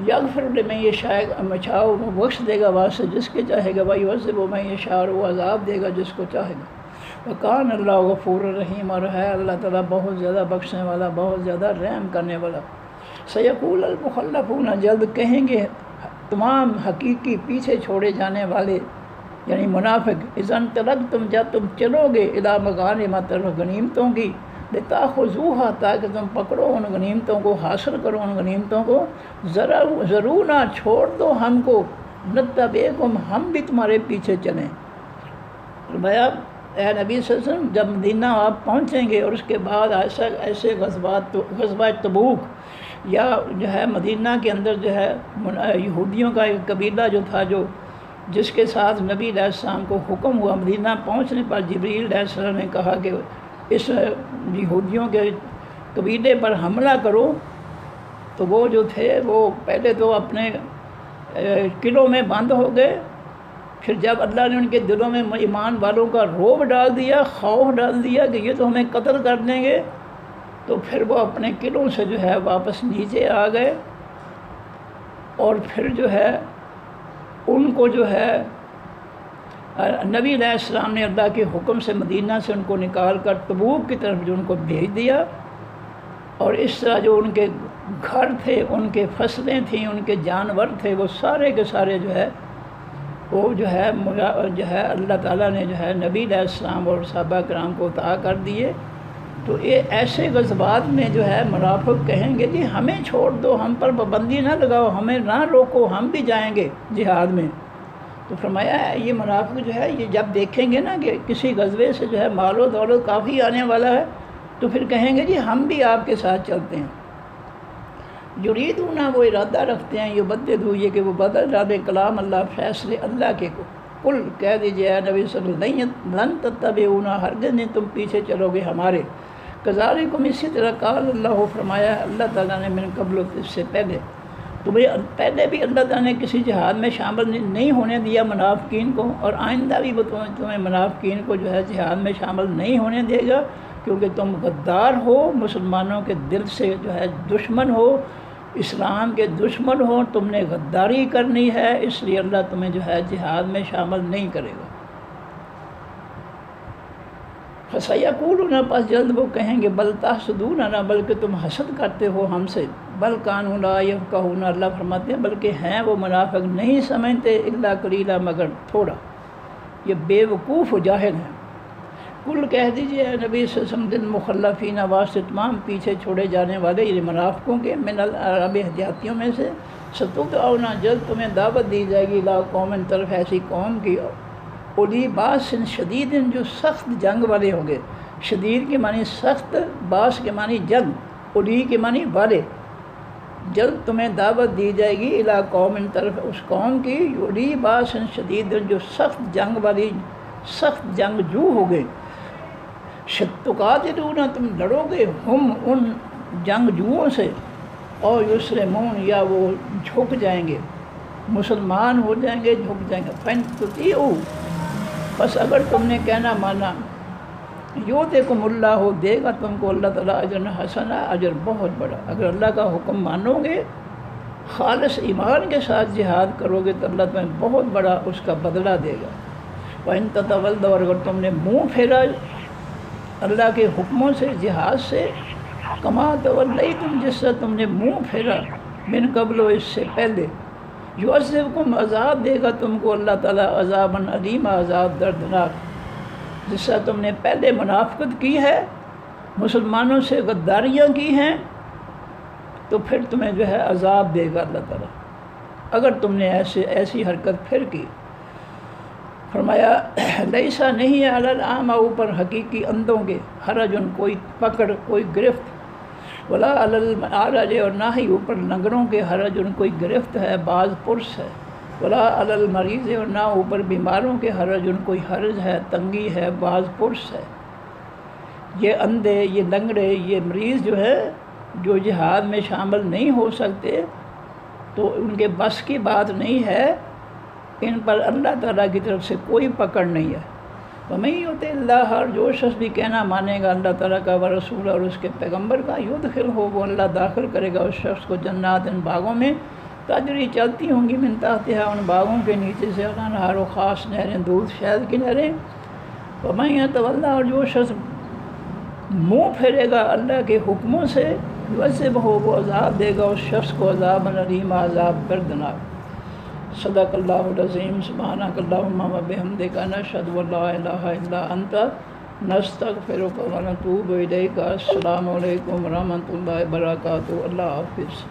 یغفر لمن یشاء، وہ بخش دے گا واسطے جس کے چاہے گا، ویعذب من یشاء، وہ عذاب دے گا جس کو چاہے گا۔ وکان اللہ غفور الرحیم، اور ہے اللہ تعالیٰ بہت زیادہ بخشنے والا، بہت زیادہ رحم کرنے والا۔ سیقول المخلفون، جلد کہیں گے تمام حقیقی پیچھے چھوڑے جانے والے یعنی منافق، اذا انطلقتم، جب تم چلو گے، الی مغانم، طرف غنیمتوں کی، لتاخذوها، تاکہ تم پکڑو ان غنیمتوں کو، حاصل کرو ان غنیمتوں کو، ضرور نہ چھوڑ دو ہم کو، نتبعکم، ہم بھی تمہارے پیچھے چلیں۔ فرمایا اے نبی صلی اللہ علیہ وسلم، جب مدینہ آپ پہنچیں گے اور اس کے بعد ایسے غزوہ تبوک یا جو ہے مدینہ کے اندر جو ہے یہودیوں کا ایک قبیلہ جو تھا، جس کے ساتھ نبی علیہ السلام کو حکم ہوا، مدینہ پہنچنے پر جبریل علیہ السلام نے کہا کہ اس یہودیوں کے قبیلے پر حملہ کرو، تو وہ جو تھے وہ پہلے تو اپنے قلعوں میں بند ہو گئے، پھر جب اللہ نے ان کے دلوں میں ایمان والوں کا رعب ڈال دیا، خوف ڈال دیا کہ یہ تو ہمیں قتل کر دیں گے، تو پھر وہ اپنے قلعوں سے جو ہے واپس نیچے آ گئے، اور پھر جو ہے ان کو جو ہے نبی علیہ السلام نے اللہ کے حکم سے مدینہ سے ان کو نکال کر تبوک کی طرف جو ان کو بھیج دیا، اور اس طرح جو ان کے گھر تھے، ان کے فصلیں تھیں، ان کے جانور تھے، وہ سارے کے سارے جو ہے وہ جو ہے اللہ تعالیٰ نے جو ہے نبی علیہ السلام اور صحابہ کرام کو عطا کر دیے۔ تو یہ ایسے غزوات میں جو ہے منافق کہیں گے جی ہمیں چھوڑ دو، ہم پر پابندی نہ لگاؤ، ہمیں نہ روکو، ہم بھی جائیں گے جہاد میں۔ تو فرمایا یہ منافق جو ہے یہ جب دیکھیں گے نا کہ کسی غزوے سے جو ہے مال و دولت کافی آنے والا ہے، تو پھر کہیں گے جی ہم بھی آپ کے ساتھ چلتے ہیں۔ یریدون، وہ ارادہ رکھتے ہیں، یہ بدلو، یہ کہ وہ بدل ڈالے کلام اللہ، فیصلے اللہ کے کو۔ قل، کہہ دیجیے اے نبی صلی اللہ علیہ وسلم، لن تتبعونا، ہرگز نہیں تم پیچھے چلو گے ہمارے، کذالکم، اسی طرح قال اللہ، فرمایا اللہ تعالیٰ نے من قبل، اس سے پہلے تمہیں پہلے بھی اللہ تعالیٰ نے کسی جہاد میں شامل نہیں ہونے دیا منافقین کو، اور آئندہ بھی وہ تمہیں منافقین کو جو ہے جہاد میں شامل نہیں ہونے دے گا، کیونکہ تم غدار ہو، مسلمانوں کے دل سے جو ہے دشمن ہو، اسلام کے دشمن ہو، تم نے غداری کرنی ہے، اس لیے اللہ تمہیں جو ہے جہاد میں شامل نہیں کرے گا۔ فَسَيَقُولُونَ، پس جلد وہ کہیں گے، بل تحسدوننا، بلکہ تم حسد کرتے ہو ہم سے، بل کانوا لا یفقہون، اللہ فرماتے ہیں بلکہ ہیں وہ منافق نہیں سمجھتے، الا قلیلا، مگر تھوڑا، یہ بے وقوف و جاہل ہیں۔ کل، کہہ دیجیے اے نبی صلی اللہ علیہ وسلم، للمخلفین، واسطے تمام پیچھے چھوڑے جانے والے یہ منافقوں کے، من العرب، دیہاتیوں میں سے، ستدعون، جلد تمہیں دعوت دی جائے گی، الی قوم، طرف ایسی قوم کی، اولی باس شدید، جو سخت جنگ والے ہوں گے۔ شدید کے معنی سخت، باس کے معنی جنگ، اولی کے معنی والے۔ جلد تمہیں دعوت دی جائے گی الی قوم، طرف اس قوم کی، اولی باس شدید، جو سخت جنگ والی، سخت جنگ جو ہو گئے۔ تقاتلون، تم لڑو گے، ہم ان جنگجوؤں سے، اور یسلمون، یا وہ جھک جائیں گے، مسلمان ہو جائیں گے، جھک جائیں گے۔ فَإِن تُطِیعُوا، بس اگر تم نے کہنا مانا، یؤتکم اللہ، دے گا تم کو اللہ تعالیٰ اجر حسنہ، اجر بہت بڑا۔ اگر اللہ کا حکم مانو گے، خالص ایمان کے ساتھ جہاد کرو گے، تو اللہ تمہیں بہت بڑا اس کا بدلہ دے گا۔ وَإِن تَتَوَلَّوْا، اور اگر تم نے منہ پھیرا اللہ کے حکموں سے، جہاد سے، کما تولیتم، جس سے تم نے منہ پھیرا، من قبل، اس سے پہلے، یعذبکم، عذاب دے گا تم کو اللہ تعالیٰ، عذاباً علیما، عذاب دردناک۔ جس سے تم نے پہلے منافقت کی ہے، مسلمانوں سے غداریاں کی ہیں، تو پھر تمہیں جو ہے عذاب دے گا اللہ تعالیٰ، اگر تم نے ایسی حرکت پھر کی۔ فرمایا لیسا، نہیں ہے، علی الاعمی، اوپر حقیقی اندھوں کے، حرجن، کوئی پکڑ، کوئی گرفت، ولا علی الاعرج، اور نہ ہی اوپر لنگڑوں کے، حرجن، کوئی گرفت ہے، بعض پرس ہے، ولا علی المریض، اور نہ اوپر بیماروں کے، حرجن، کوئی حرج ہے، تنگی ہے، بعض پرس ہے۔ یہ اندھے، یہ لنگڑے، یہ مریض جو ہے، جو جہاد میں شامل نہیں ہو سکتے، تو ان کے بس کی بات نہیں ہے، ان پر اللہ تعالیٰ کی طرف سے کوئی پکڑ نہیں ہے۔ وَمَن یُطِعِ اللَّهَ، اور جو شخص بھی کہنا مانے گا اللہ تعالیٰ کا، ورسول، اور اس کے پیغمبر کا، یدخلہ، وہ اللہ داخل کرے گا اس شخص کو، جنات، ان باغوں میں، تجری، چلتی ہوں گی، من تحتہا، ان باغوں کے نیچے سے، الانہار، و خاص نہریں، دودھ شہد کی نہریں۔ وَمَن یتولی، اور جو شخص منہ پھیرے گا اللہ کے حکموں سے، یعذبہ، وہ عذاب دے گا اس شخص کو، عذاباً علیما، عذاب دردناک۔ صدق اللہ العظیم۔ سبحانک اللہم و بحمدک، نشہد ان لا الہ الا انت، نستغفرک و نتوب الیک۔ السلام علیکم ورحمۃ اللہ وبرکاتہ۔ اللہ حافظ۔